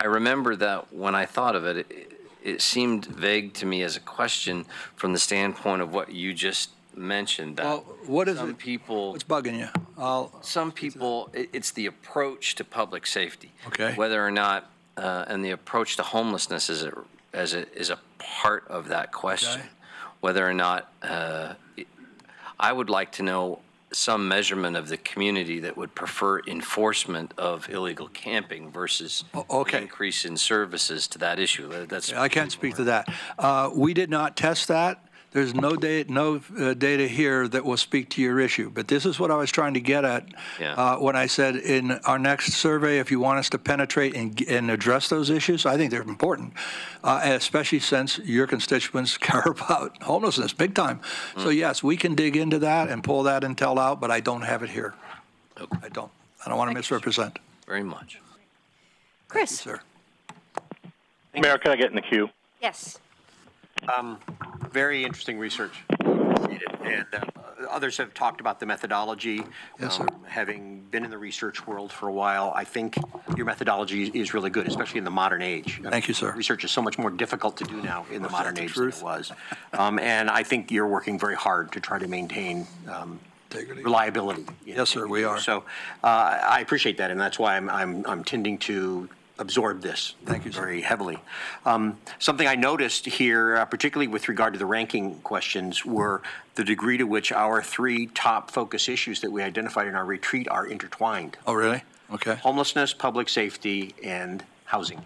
Speaker 7: I remember that when I thought of it, it seemed vague to me as a question from the standpoint of what you just mentioned. That
Speaker 3: Well, what is
Speaker 7: some
Speaker 3: it?
Speaker 7: people,
Speaker 3: What's bugging you?
Speaker 7: some people, it's the approach to public safety.
Speaker 3: Okay.
Speaker 7: Whether or not, and the approach to homelessness is a part of that question.
Speaker 3: Okay.
Speaker 7: Whether or not, I would like to know some measurement of the community that would prefer enforcement of illegal camping versus
Speaker 3: okay.
Speaker 7: increase in services to that issue. That's
Speaker 3: I can't speak to that. We did not test that. There's no data here that will speak to your issue. But this is what I was trying to get at when I said in our next survey, if you want us to penetrate and address those issues, I think they're important, especially since your constituents care about homelessness big time. So yes, we can dig into that and pull that intel out, but I don't have it here.
Speaker 7: Okay.
Speaker 3: I don't want to misrepresent.
Speaker 7: very much.
Speaker 1: Chris?
Speaker 3: Thank you, sir.
Speaker 4: Mayor, can I get in the queue?
Speaker 1: Yes.
Speaker 8: Very interesting research. And others have talked about the methodology.
Speaker 3: Yes, sir.
Speaker 8: Having been in the research world for a while, I think your methodology is really good, especially in the modern age.
Speaker 3: Thank you, sir.
Speaker 8: Research is so much more difficult to do now in the modern
Speaker 3: the
Speaker 8: age
Speaker 3: truth?
Speaker 8: than it was. And I think you're working very hard to try to maintain
Speaker 3: Integrity.
Speaker 8: reliability.
Speaker 3: Yes, sir, we are.
Speaker 8: So I appreciate that, and that's why I'm tending to absorb this
Speaker 3: Thank you, sir.
Speaker 8: very heavily. Something I noticed here, particularly with regard to the ranking questions, were the degree to which our three top focus issues that we identified in our retreat are intertwined.
Speaker 3: Oh, really? Okay.
Speaker 8: Homelessness, public safety, and housing.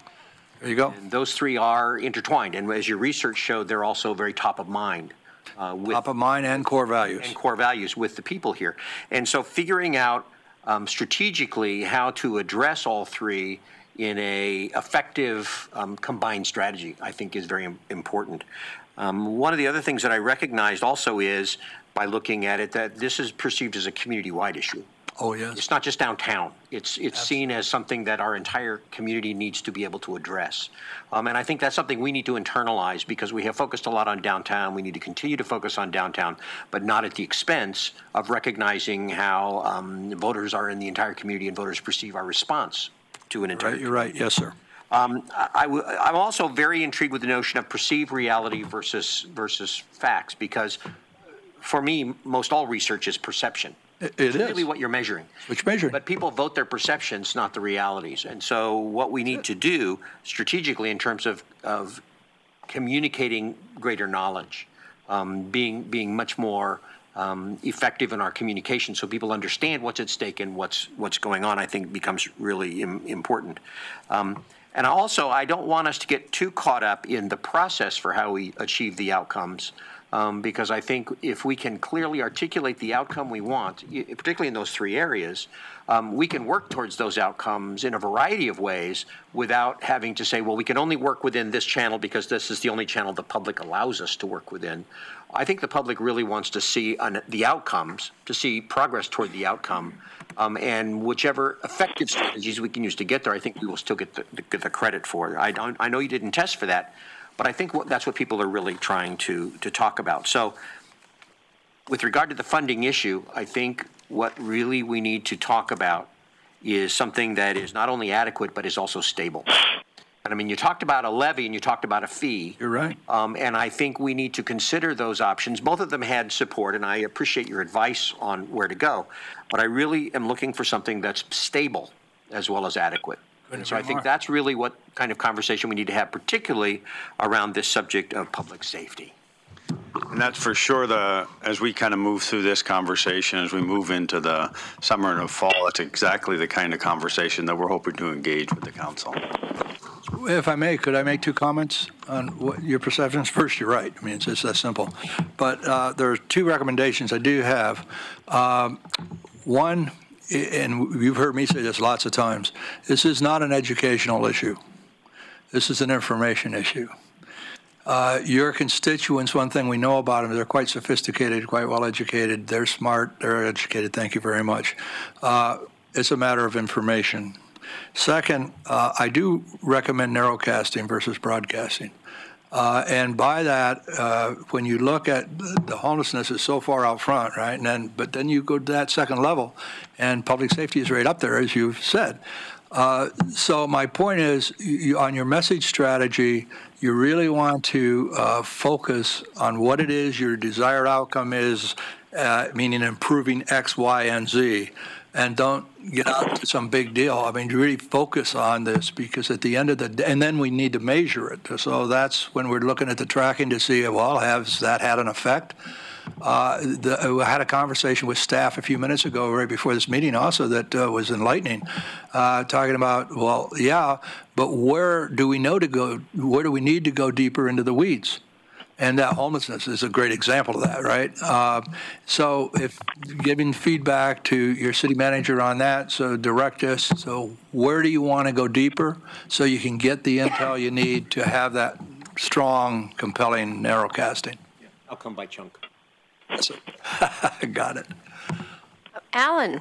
Speaker 3: There you go.
Speaker 8: And those three are intertwined, and as your research showed, they're also very top of mind. With
Speaker 3: Top of mind and core values.
Speaker 8: and core values with the people here. And so figuring out strategically how to address all three in a effective combined strategy, I think is very important. One of the other things that I recognized also is, by looking at it, that this is perceived as a community-wide issue.
Speaker 3: Oh, yes.
Speaker 8: It's not just downtown. It's seen as something that our entire community needs to be able to address. And I think that's something we need to internalize, because we have focused a lot on downtown. We need to continue to focus on downtown, but not at the expense of recognizing how voters are in the entire community and voters perceive our response to an entire
Speaker 3: Right, you're right. Yes, sir.
Speaker 8: I'm also very intrigued with the notion of perceived reality versus facts, because for me, most all research is perception.
Speaker 3: It
Speaker 8: It's
Speaker 3: is.
Speaker 8: really what you're measuring.
Speaker 3: Which measuring?
Speaker 8: But people vote their perceptions, not the realities. And so what we need to do strategically in terms of communicating greater knowledge, being much more effective in our communication so people understand what's at stake and what's going on, I think becomes really important. And also, I don't want us to get too caught up in the process for how we achieve the outcomes, because I think if we can clearly articulate the outcome we want, particularly in those three areas, we can work towards those outcomes in a variety of ways without having to say, well, we can only work within this channel because this is the only channel the public allows us to work within. I think the public really wants to see the outcomes, to see progress toward the outcome, and whichever effective strategies we can use to get there, I think we will still get the credit for. I know you didn't test for that, but I think that's what people are really trying to talk about. So with regard to the funding issue, I think what really we need to talk about is something that is not only adequate, but is also stable. And I mean, you talked about a levy and you talked about a fee.
Speaker 3: You're right.
Speaker 8: And I think we need to consider those options. Both of them had support, and I appreciate your advice on where to go. But I really am looking for something that's stable as well as adequate. And so I think that's really what kind of conversation we need to have, particularly around this subject of public safety.
Speaker 9: And that's for sure as we kind of move through this conversation, as we move into the summer and the fall, it's exactly the kind of conversation that we're hoping to engage with the council.
Speaker 3: If I may, could I make two comments on what your perceptions? First, you're right. I mean, it's just that simple. But there are two recommendations I do have. One, and you've heard me say this lots of times, this is not an educational issue. This is an information issue. Your constituents, one thing we know about them, they're quite sophisticated, quite well educated. They're smart, they're educated. Thank you very much. It's a matter of information. Second, I do recommend narrowcasting versus broadcasting. And by that, when you look at the homelessness is so far out front, right? But then you go to that second level, and public safety is right up there, as you've said. So my point is, on your message strategy, you really want to focus on what it is your desired outcome is, meaning improving X, Y, and Z, and don't get out to some big deal. I mean, really focus on this, because at the end of the day, and then we need to measure it. So that's when we're looking at the tracking to see, well, has that had an effect? I had a conversation with staff a few minutes ago, right before this meeting also, that was enlightening, talking about, well, yeah, but where do we know to go? Where do we need to go deeper into the weeds? And that homelessness is a great example of that, right? So if giving feedback to your city manager on that, so direct us, so where do you want to go deeper so you can get the intel you need to have that strong, compelling narrow casting?
Speaker 8: Yeah, I'll come by chunk.
Speaker 3: That's it. Got it.
Speaker 1: Alan.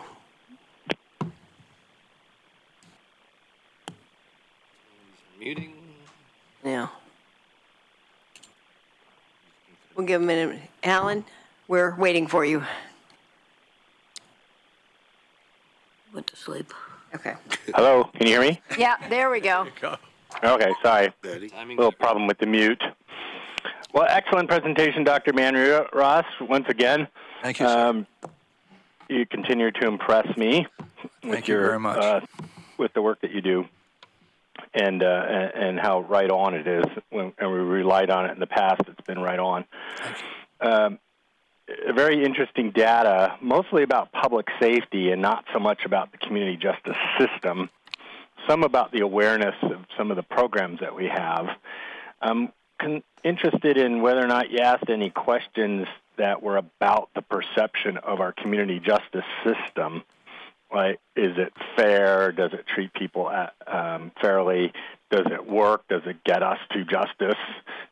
Speaker 7: Muting.
Speaker 1: Yeah. We'll give a minute. Alan, we're waiting for you.
Speaker 5: Went to sleep.
Speaker 1: Okay.
Speaker 4: Hello, can you hear me?
Speaker 1: Yeah, there we go.
Speaker 4: Okay, sorry.
Speaker 7: Timing.
Speaker 4: Little problem with the mute. Well, excellent presentation, Dr. Manross, once again.
Speaker 3: Thank you, sir.
Speaker 4: You continue to impress me with
Speaker 3: Thank you very much.
Speaker 4: With the work that you do, and how right on it is. And we relied on it in the past. It's been right on. Very interesting data, mostly about public safety and not so much about the community justice system. Some about the awareness of some of the programs that we have. Interested in whether or not you asked any questions that were about the perception of our community justice system. Like, is it fair? Does it treat people fairly? Does it work? Does it get us to justice?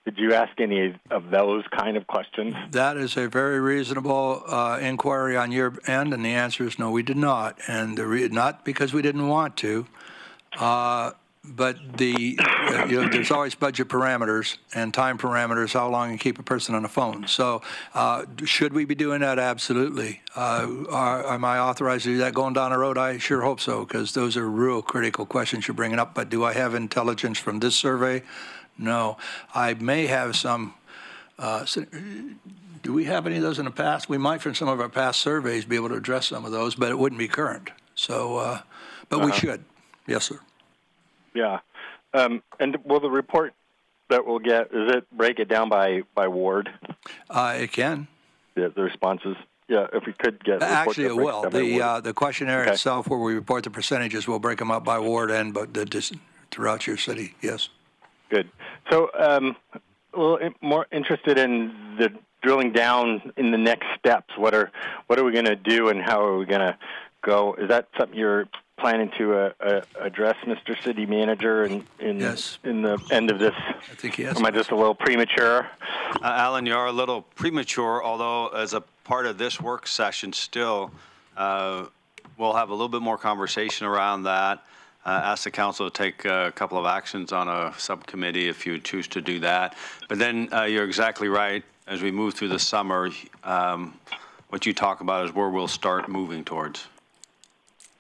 Speaker 4: Did you ask any of those kind of questions?
Speaker 3: That is a very reasonable inquiry on your end, and the answer is no, we did not. And not because we didn't want to, but there's always budget parameters and time parameters, how long you keep a person on the phone. So should we be doing that? Absolutely. Am I authorized to do that going down the road? I sure hope so, because those are real critical questions you're bringing up. But do I have intelligence from this survey? No. I may have some. Do we have any of those in the past? We might, from some of our past surveys, be able to address some of those, but it wouldn't be current. So, but we should. Yes, sir.
Speaker 4: Yeah. And will the report that we'll get, does it break it down by ward?
Speaker 3: It can.
Speaker 4: The responses? Yeah, if we could get a report.
Speaker 3: Actually, it will. The questionnaire itself, where we report the percentages, will break them up by ward and throughout your city, yes.
Speaker 4: Good. So a little more interested in the drilling down in the next steps. What are we going to do, and how are we going to go? Is that something you're planning to address, Mr. City Manager, in the end of this?
Speaker 3: I think yes.
Speaker 4: Am I just a little premature?
Speaker 9: Alan, you are a little premature, although as a part of this work session still, we'll have a little bit more conversation around that. Ask the council to take a couple of actions on a subcommittee if you choose to do that. But then you're exactly right. As we move through the summer, what you talk about is where we'll start moving towards.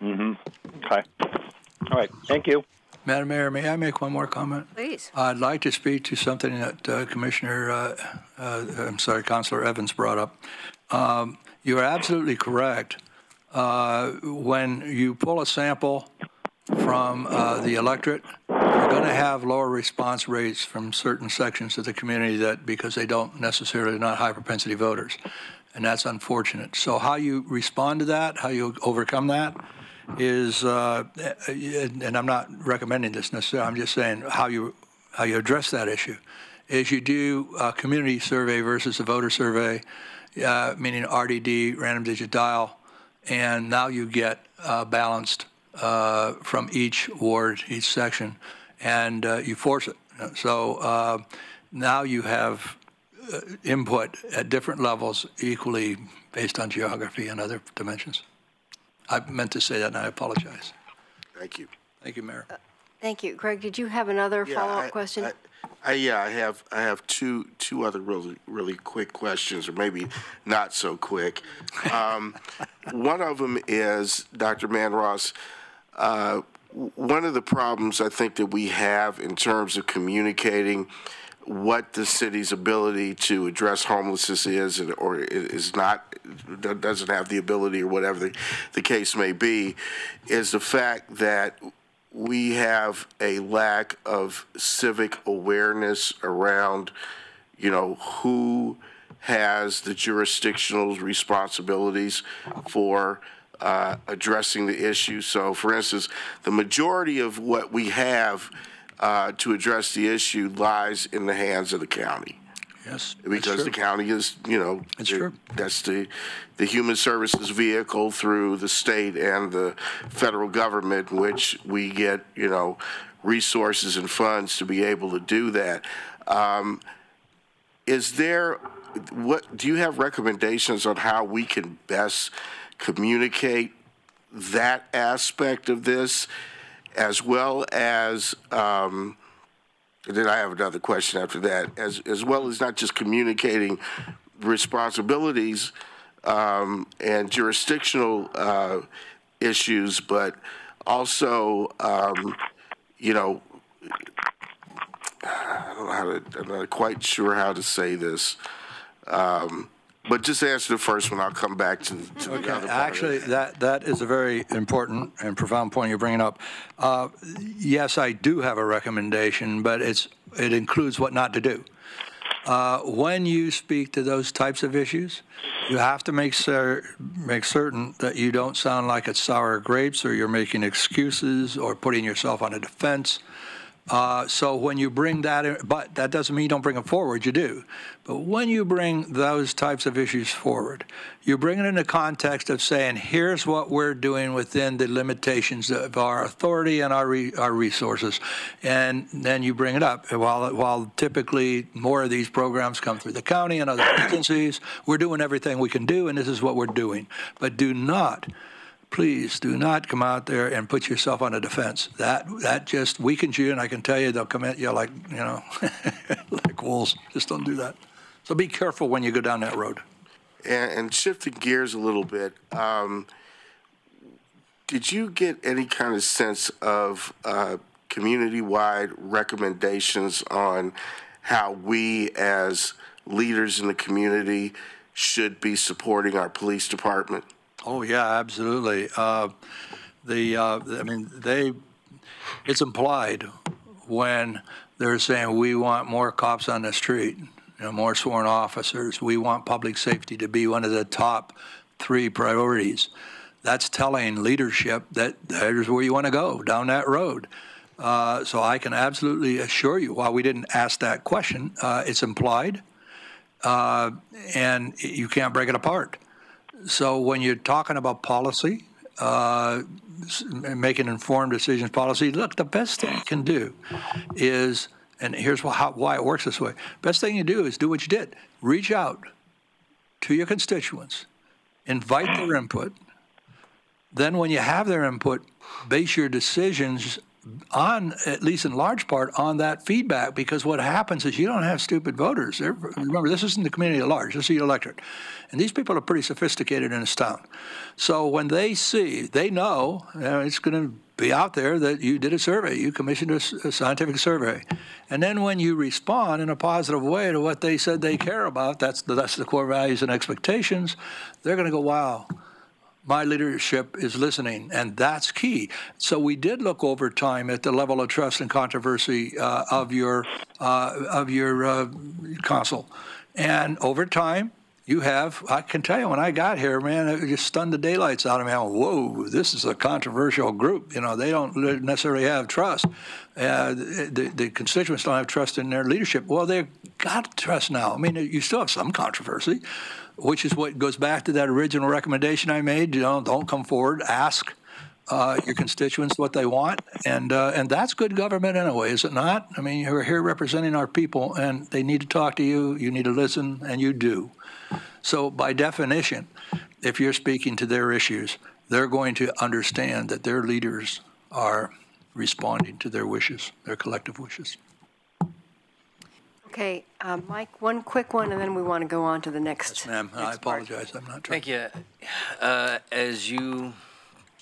Speaker 4: Okay. All right. Thank you.
Speaker 3: Madam Mayor, may I make one more comment?
Speaker 1: Please.
Speaker 3: I'd like to speak to something that Councilor Evans brought up. You are absolutely correct. When you pull a sample from the electorate, you're going to have lower response rates from certain sections of the community because they don't necessarily not high propensity voters. And that's unfortunate. So how you respond to that, how you overcome that, is, and I'm not recommending this necessarily, I'm just saying how you address that issue, is you do a community survey versus a voter survey, meaning RDD, random digit dial, and now you get balanced from each ward, each section, and you force it. So now you have input at different levels equally based on geography and other dimensions. I meant to say that, and I apologize.
Speaker 6: Thank you.
Speaker 3: Thank you, Mayor.
Speaker 1: Thank you. Greg, did you have another follow-up question?
Speaker 6: I have two other really quick questions, or maybe not so quick. One of them is, Dr. Manross, one of the problems I think that we have in terms of communicating what the city's ability to address homelessness is, or is not, doesn't have the ability, or whatever the case may be, is the fact that we have a lack of civic awareness around, who has the jurisdictional responsibilities for addressing the issue. So, for instance, the majority of what we have to address the issue lies in the hands of the county.
Speaker 3: Yes,
Speaker 6: because the county is,
Speaker 3: it's true.
Speaker 6: That's the human services vehicle through the state and the federal government, in which we get, resources and funds to be able to do that. Do you have recommendations on how we can best communicate that aspect of this, as well as, and then I have another question after that, as well as not just communicating responsibilities and jurisdictional issues, but also, I'm not quite sure how to say this. But just answer the first one. I'll come back to the other part.
Speaker 3: Actually, that is a very important and profound point you're bringing up. Yes, I do have a recommendation, but it includes what not to do. When you speak to those types of issues, you have to make certain that you don't sound like it's sour grapes, or you're making excuses or putting yourself on a defense. So when you bring that in, but that doesn't mean you don't bring it forward, you do. But when you bring those types of issues forward, you bring it in the context of saying, here's what we're doing within the limitations of our authority and our resources. And then you bring it up. While typically more of these programs come through the county and other agencies, we're doing everything we can do, and this is what we're doing. But please do not come out there and put yourself on a defense. That just weakens you, and I can tell you they'll come at you like, like wolves. Just don't do that. So be careful when you go down that road.
Speaker 6: And shifting gears a little bit, did you get any kind of sense of community-wide recommendations on how we as leaders in the community should be supporting our police department?
Speaker 3: Oh yeah, absolutely. It's implied when they're saying we want more cops on the street, more sworn officers. We want public safety to be one of the top 3 priorities. That's telling leadership that there's where you want to go, down that road. So I can absolutely assure you, while we didn't ask that question, it's implied, and you can't break it apart. So when you're talking about policy, making informed decisions policy, look, the best thing you can do is, and here's why it works this way, best thing you do is do what you did. Reach out to your constituents, invite their input. Then when you have their input, base your decisions on, at least in large part, on that feedback, because what happens is you don't have stupid voters. Remember, this isn't the community at large, this is the electorate. And these people are pretty sophisticated in this town. So when they see, they know, it's going to be out there that you did a survey, you commissioned a scientific survey. And then when you respond in a positive way to what they said they care about, that's the core values and expectations, they're going to go, wow, my leadership is listening, and that's key. So we did look over time at the level of trust and controversy of your council, and over time, you have. I can tell you, when I got here, man, it just stunned the daylights out of me. I went, whoa, this is a controversial group. They don't necessarily have trust. The constituents don't have trust in their leadership. Well, they've got trust now. I mean, you still have some controversy, which is what goes back to that original recommendation I made. Don't come forward, ask your constituents what they want, and that's good government in a way, is it not? I mean, you're here representing our people, and they need to talk to you. You need to listen, and you do. So by definition, if you're speaking to their issues, they're going to understand that their leaders are responding to their wishes, their collective wishes.
Speaker 1: Okay, Mike, one quick one, and then we want to go on to the next.
Speaker 3: Yes, ma'am. I apologize. I'm not trying.
Speaker 7: Thank you. As you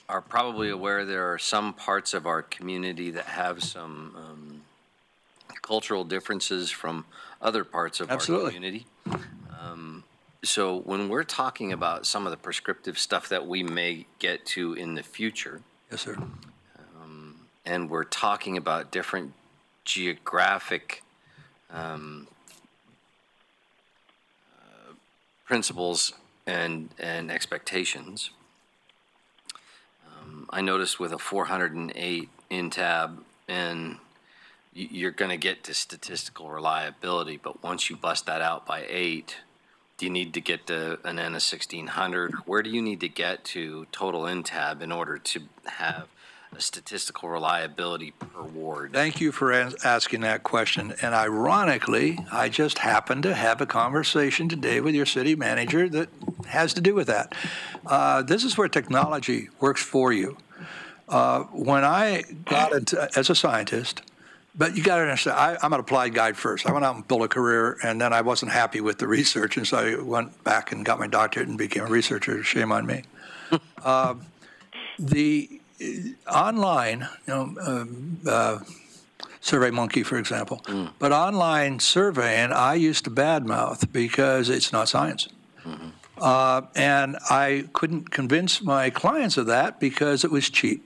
Speaker 7: are probably aware, there are some parts of our community that have some cultural differences from other parts of
Speaker 3: Absolutely.
Speaker 7: our community. So when we're talking about some of the prescriptive stuff that we may get to in the future,
Speaker 3: Yes, sir.
Speaker 7: and we're talking about different geographic principles and expectations. I noticed with a 408 in tab, and you're going to get to statistical reliability, but once you bust that out by 8, do you need to get to an N of 1600? Where do you need to get to total in tab in order to have a statistical reliability per ward?
Speaker 3: Thank you for asking that question. And ironically, I just happened to have a conversation today with your city manager that has to do with that. This is where technology works for you. When I got into, as a scientist, but you got to understand, I'm an applied guide first. I went out and built a career, and then I wasn't happy with the research, and so I went back and got my doctorate and became a researcher. Shame on me. The online, SurveyMonkey, for example, but online surveying, I used to badmouth because it's not science. And I couldn't convince my clients of that because it was cheap.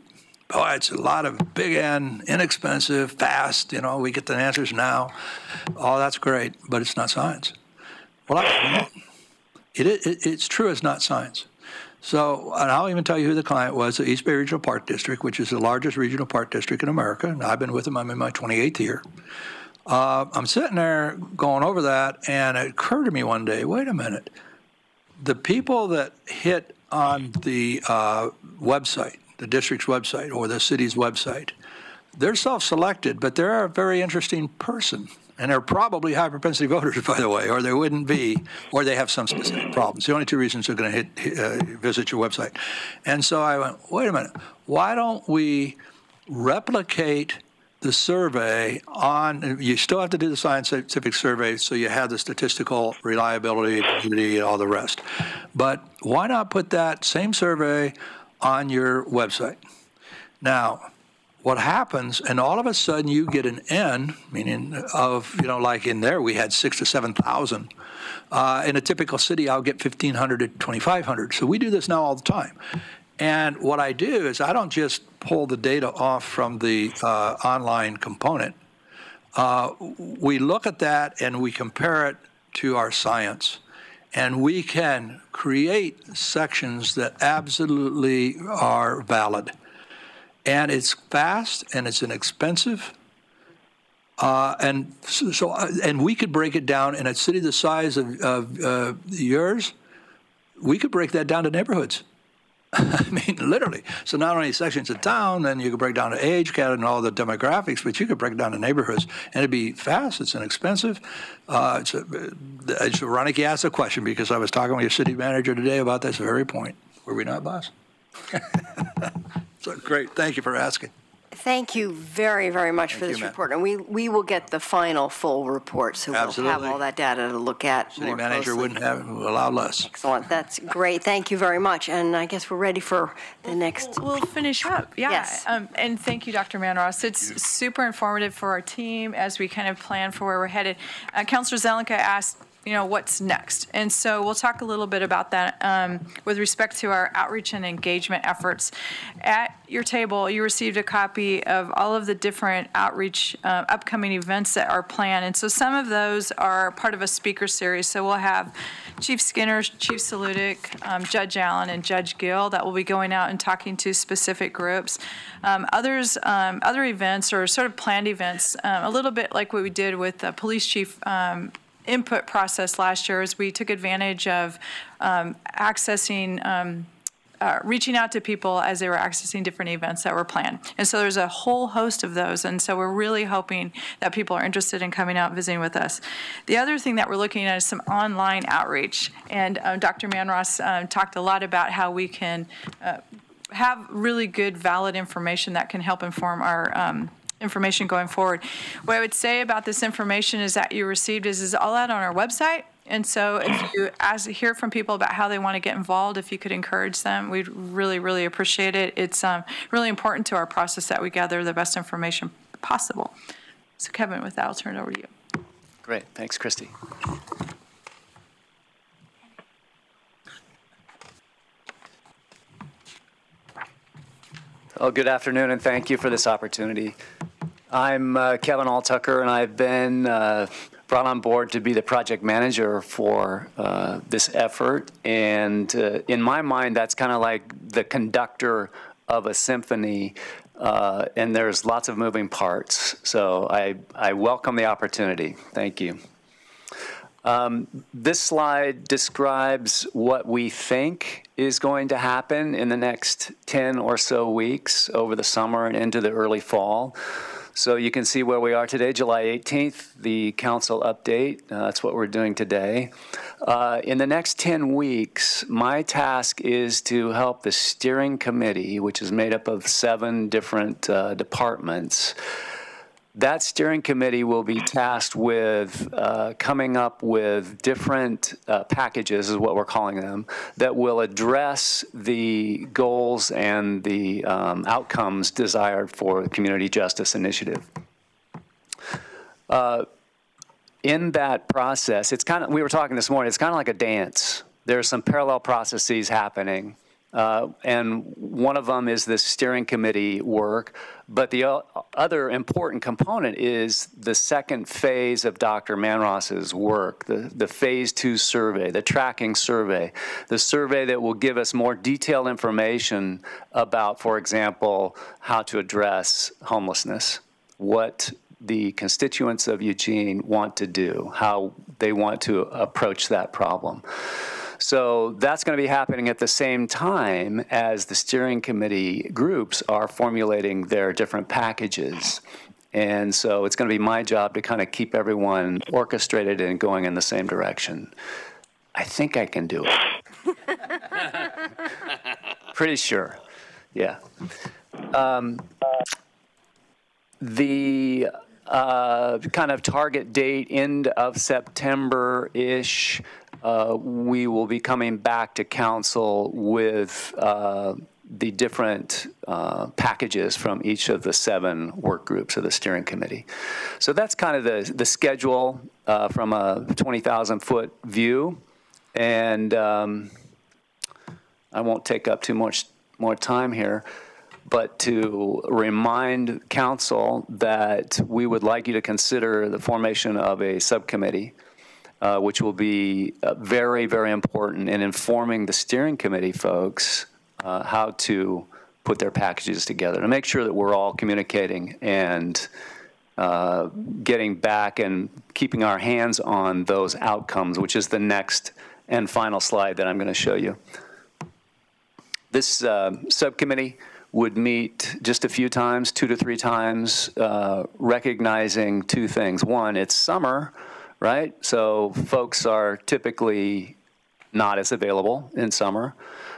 Speaker 3: Oh, it's a lot of big N, inexpensive, fast, we get the answers now. Oh, that's great, but it's not science. Well, it's true it's not science. So, and I'll even tell you who the client was, the East Bay Regional Park District, which is the largest regional park district in America. And I've been with them, I'm in my 28th year. I'm sitting there going over that, and it occurred to me one day, wait a minute. The people that hit on the website, the district's website or the city's website, they're self-selected, but they're a very interesting person. And they're probably high-propensity voters, by the way, or they wouldn't be, or they have some specific problems. The only two reasons they're going to visit your website. And so I went, wait a minute, why don't we replicate the survey on, you still have to do the scientific survey, so you have the statistical reliability, validity, and all the rest. But why not put that same survey on your website? Now, what happens, and all of a sudden you get an N, meaning of, like in there we had 6,000 to 7,000. In a typical city, I'll get 1,500 to 2,500. So we do this now all the time. And what I do is I don't just pull the data off from the online component. We look at that and we compare it to our science. And we can create sections that absolutely are valid. And it's fast and it's inexpensive. And we could break it down in a city the size of yours. We could break that down to neighborhoods. I mean, literally. So not only sections of town, then you could break down to age, cat, and all the demographics, but you could break it down to neighborhoods. And it'd be fast, it's inexpensive. It's ironic you asked the question because I was talking with your city manager today about this very point. Were we not, boss? So great. Thank you for asking.
Speaker 1: Thank you very, very much for this report. And we will get the final full report, so we'll have all that data to look at
Speaker 3: City
Speaker 1: more
Speaker 3: manager
Speaker 1: closely.
Speaker 3: wouldn't have allow less.
Speaker 1: Excellent. That's great. Thank you very much. And I guess we're ready for the next.
Speaker 2: We'll finish up. Yeah.
Speaker 1: Yes.
Speaker 2: And thank you, Dr. Manross. It's super informative for our team as we kind of plan for where we're headed. Councilor Zelenka asked, what's next? And so we'll talk a little bit about that with respect to our outreach and engagement efforts. At your table, you received a copy of all of the different outreach upcoming events that are planned. And so some of those are part of a speaker series. So we'll have Chief Skinner, Chief Saludik, Judge Allen, and Judge Gill that will be going out and talking to specific groups. Other events or sort of planned events, a little bit like what we did with the police chief input process last year, is we took advantage of reaching out to people as they were accessing different events that were planned. And so there's a whole host of those. And so we're really hoping that people are interested in coming out and visiting with us. The other thing that we're looking at is some online outreach. And Dr. Manross talked a lot about how we can have really good, valid information that can help inform our information going forward. What I would say about this information is that you received is all out on our website. And so if you hear from people about how they want to get involved, if you could encourage them, we'd really, really appreciate it. It's really important to our process that we gather the best information possible. So Kevin, with that, I'll turn it over to you.
Speaker 10: Great. Thanks, Christy. Well, good afternoon, and thank you for this opportunity. I'm Kevin Alltucker, and I've been brought on board to be the project manager for this effort. And in my mind, that's kind of like the conductor of a symphony, and there's lots of moving parts. So I welcome the opportunity. Thank you. This slide describes what we think is going to happen in the next 10 or so weeks over the summer and into the early fall. So you can see where we are today, July 18th, the council update. That's what we're doing today. In the next 10 weeks, my task is to help the steering committee, which is made up of 7 different departments. That steering committee will be tasked with coming up with different packages, is what we're calling them, that will address the goals and the outcomes desired for the Community Justice Initiative. In that process, it's kind of, we were talking this morning, it's kind of like a dance. There's some parallel processes happening. And one of them is this steering committee work. But the other important component is the second phase of Dr. Manros's work, the phase 2 survey, the tracking survey, the survey that will give us more detailed information about, for example, how to address homelessness, what the constituents of Eugene want to do, how they want to approach that problem. So that's going to be happening at the same time as the steering committee groups are formulating their different packages. And so it's going to be my job to kind of keep everyone orchestrated and going in the same direction. I think I can do it. Pretty sure. Yeah. The kind of target date, end of September-ish, we will be coming back to council with the different packages from each of the 7 work groups of the steering committee. So that's kind of the schedule from a 20,000-foot view. And I won't take up too much more time here, but to remind council that we would like you to consider the formation of a subcommittee, which will be very, very important in informing the steering committee folks how to put their packages together, to make sure that we're all communicating and getting back and keeping our hands on those outcomes, which is the next and final slide that I'm going to show you. This subcommittee would meet just a few times, 2 to 3 times, recognizing 2 things. One, it's summer, right? So folks are typically not as available in summer.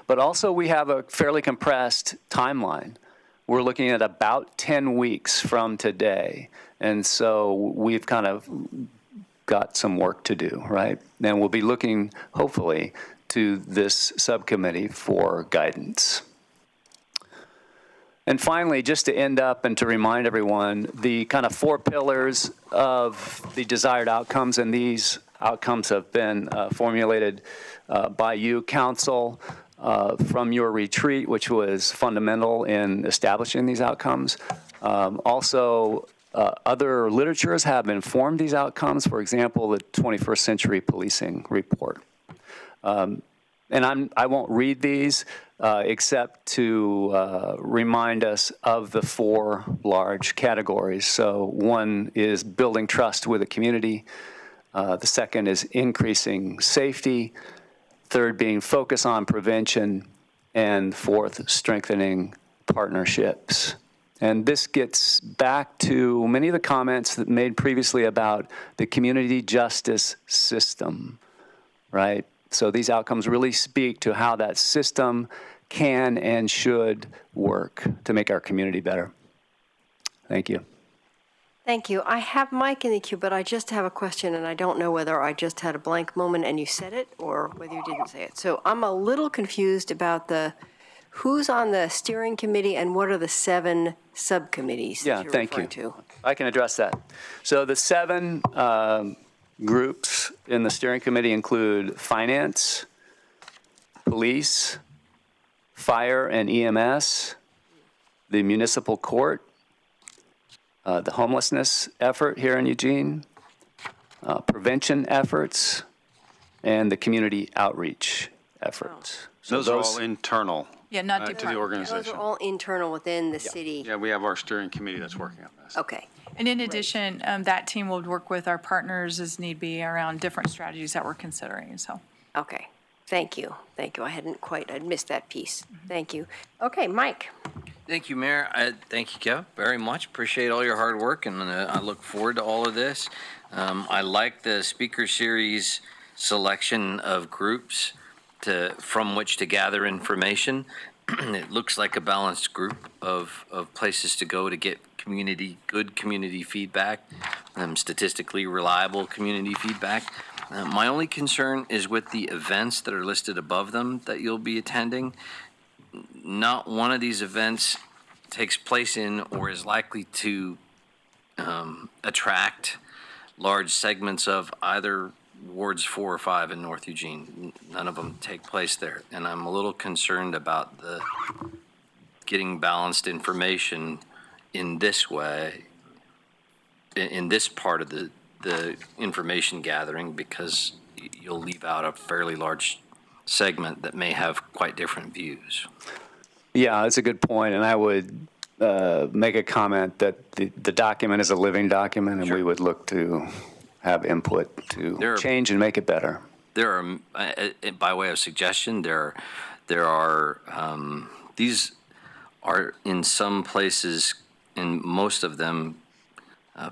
Speaker 10: But also we have a fairly compressed timeline. We're looking at about 10 weeks from today. And so we've kind of got some work to do, right? And we'll be looking, hopefully, to this subcommittee for guidance. And finally, just to end up and to remind everyone, the kind of 4 pillars of the desired outcomes, and these outcomes have been formulated by you, council, from your retreat, which was fundamental in establishing these outcomes. Also, other literatures have informed these outcomes, for example, the 21st Century Policing Report. And I won't read these except to remind us of the 4 large categories. So one is building trust with the community. The second is increasing safety. Third being focus on prevention. And 4th, strengthening partnerships. And this gets back to many of the comments that made previously about the community justice system, right? So these outcomes really speak to how that system can and should work to make our community better. Thank you.
Speaker 1: Thank you. I have Mike in the queue, but I just have a question, and I don't know whether I just had a blank moment and you said it or whether you didn't say it. So I'm a little confused about who's on the steering committee and what are the 7 subcommittees that you're
Speaker 10: thank you.
Speaker 1: referring to?
Speaker 10: I can address that. So the 7 groups in the steering committee include finance, police, fire and EMS, the municipal court, the homelessness effort here in Eugene, prevention efforts, and the community outreach efforts. So
Speaker 9: Those are all internal.
Speaker 2: Yeah, not
Speaker 9: to the organization.
Speaker 1: Those are all internal within the city.
Speaker 9: Yeah, we have our steering committee that's working on this.
Speaker 1: Okay.
Speaker 2: And in addition, that team will work with our partners as need be around different strategies that we're considering, so.
Speaker 1: Okay. Thank you. Thank you. I'd missed that piece. Thank you. Okay, Mike.
Speaker 7: Thank you, Mayor. Thank you, Kev, very much. Appreciate all your hard work, and I look forward to all of this. I like the speaker series selection of groups from which to gather information. It looks like a balanced group of places to go to get good community feedback, statistically reliable community feedback. My only concern is with the events that are listed above them that you'll be attending. Not one of these events takes place in or is likely to attract large segments of either wards 4 or 5 in North Eugene. None of them take place there, and I'm a little concerned about getting balanced information in this way, in this part of the information gathering, because you'll leave out a fairly large segment that may have quite different views.
Speaker 10: Yeah, that's a good point, and I would make a comment that the document is a living document, and we would look to have input to change and make it better.
Speaker 7: There are, by way of suggestion, there are these are in some places, in most of them,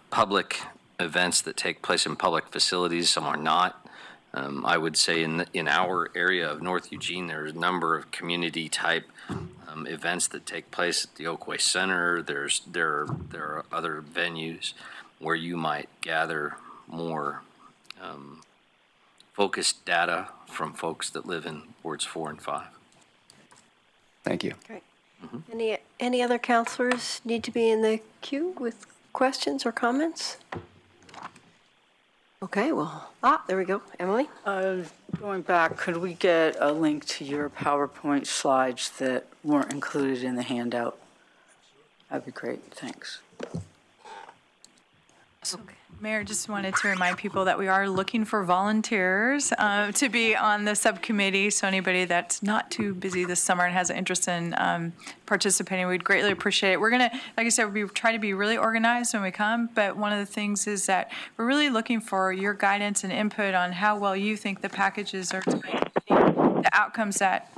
Speaker 7: public events that take place in public facilities. Some are not. I would say in our area of North Eugene, there's a number of community type events that take place at the Oakway Center. There are other venues where you might gather more focused data from folks that live in wards 4 and 5.
Speaker 10: Thank you.
Speaker 1: Great. Any other counselors need to be in the queue with questions or comments? Okay, well, there we go. Emily?
Speaker 11: Going back, could we get a link to your PowerPoint slides that weren't included in the handout? That'd be great, thanks.
Speaker 2: Okay. Mayor, just wanted to remind people that we are looking for volunteers to be on the subcommittee. So anybody that's not too busy this summer and has an interest in participating, we'd greatly appreciate it. We're going to, like I said, we try to be really organized when we come, but one of the things is that we're really looking for your guidance and input on how well you think the packages are tying the outcomes that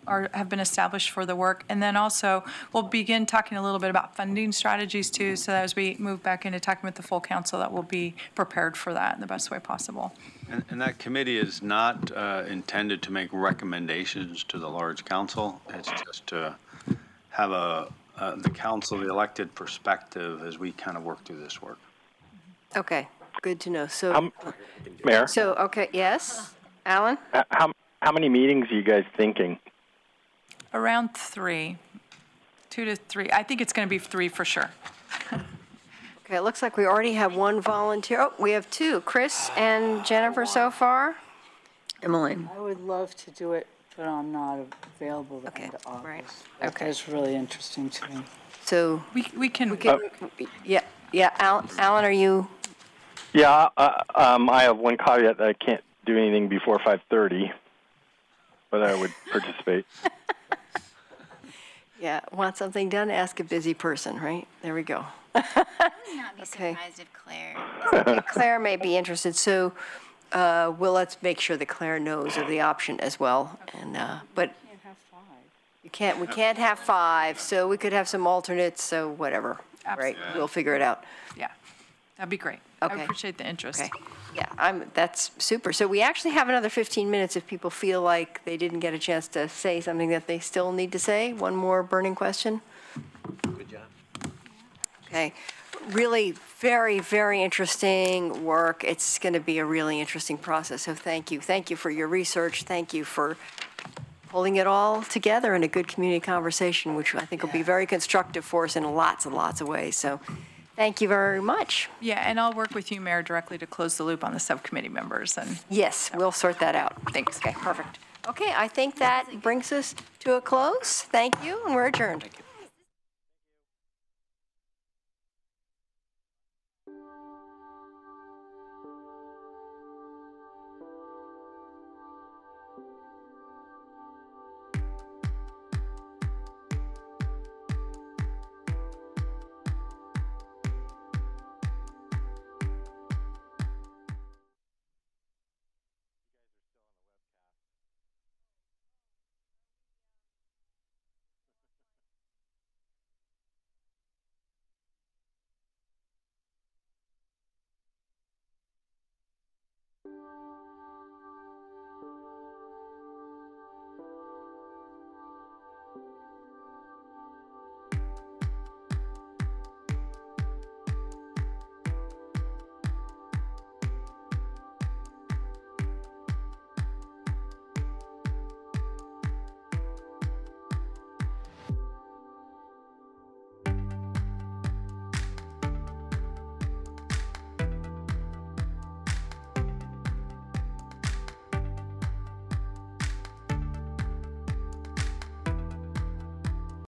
Speaker 2: have been established for the work. And then also, we'll begin talking a little bit about funding strategies too, so that as we move back into talking with the full council, that we'll be prepared for that in the best way possible.
Speaker 9: And that committee is not intended to make recommendations to the large council. It's just to have the council, the elected perspective as we kind of work through this work.
Speaker 1: Okay, good to know. So,
Speaker 4: Mayor?
Speaker 1: So, okay, yes? Alan?
Speaker 4: How many meetings are you guys thinking?
Speaker 2: Around 3, 2 to 3. I think it's going to be 3 for sure.
Speaker 1: Okay, it looks like we already have one volunteer. Oh, we have 2, Chris and Jennifer so far.
Speaker 11: Emily? I would love to do it, but I'm not available the end of August.
Speaker 1: Right.
Speaker 11: Okay. That's really interesting to me.
Speaker 1: So
Speaker 2: we can
Speaker 1: yeah. Alan, are you?
Speaker 4: Yeah, I have one caveat that I can't do anything before 5:30, but I would participate.
Speaker 1: Yeah, want something done? Ask a busy person, right? There we go.
Speaker 12: I would not be surprised if
Speaker 1: Claire may be interested. So, well, let's make sure that Claire knows of the option as well. And but we can't have 5. So we could have some alternates. So whatever.
Speaker 2: Absolutely.
Speaker 1: Right? We'll figure it out.
Speaker 2: Yeah, that'd be great.
Speaker 1: Okay.
Speaker 2: I appreciate the interest.
Speaker 1: Okay. Yeah, that's super. So we actually have another 15 minutes if people feel like they didn't get a chance to say something that they still need to say. One more burning question.
Speaker 8: Good job.
Speaker 1: Okay. really very, very interesting work. It's going to be a really interesting process, so thank you. Thank you for your research. Thank you for pulling it all together in a good community conversation, which I think will be very constructive for us in lots and lots of ways. So thank you very much.
Speaker 2: Yeah, and I'll work with you, Mayor, directly to close the loop on the subcommittee members. And
Speaker 1: yes, we'll sort that out.
Speaker 2: Thanks.
Speaker 1: Okay, perfect. Okay, I think that brings us to a close. Thank you, and we're adjourned. Thank you.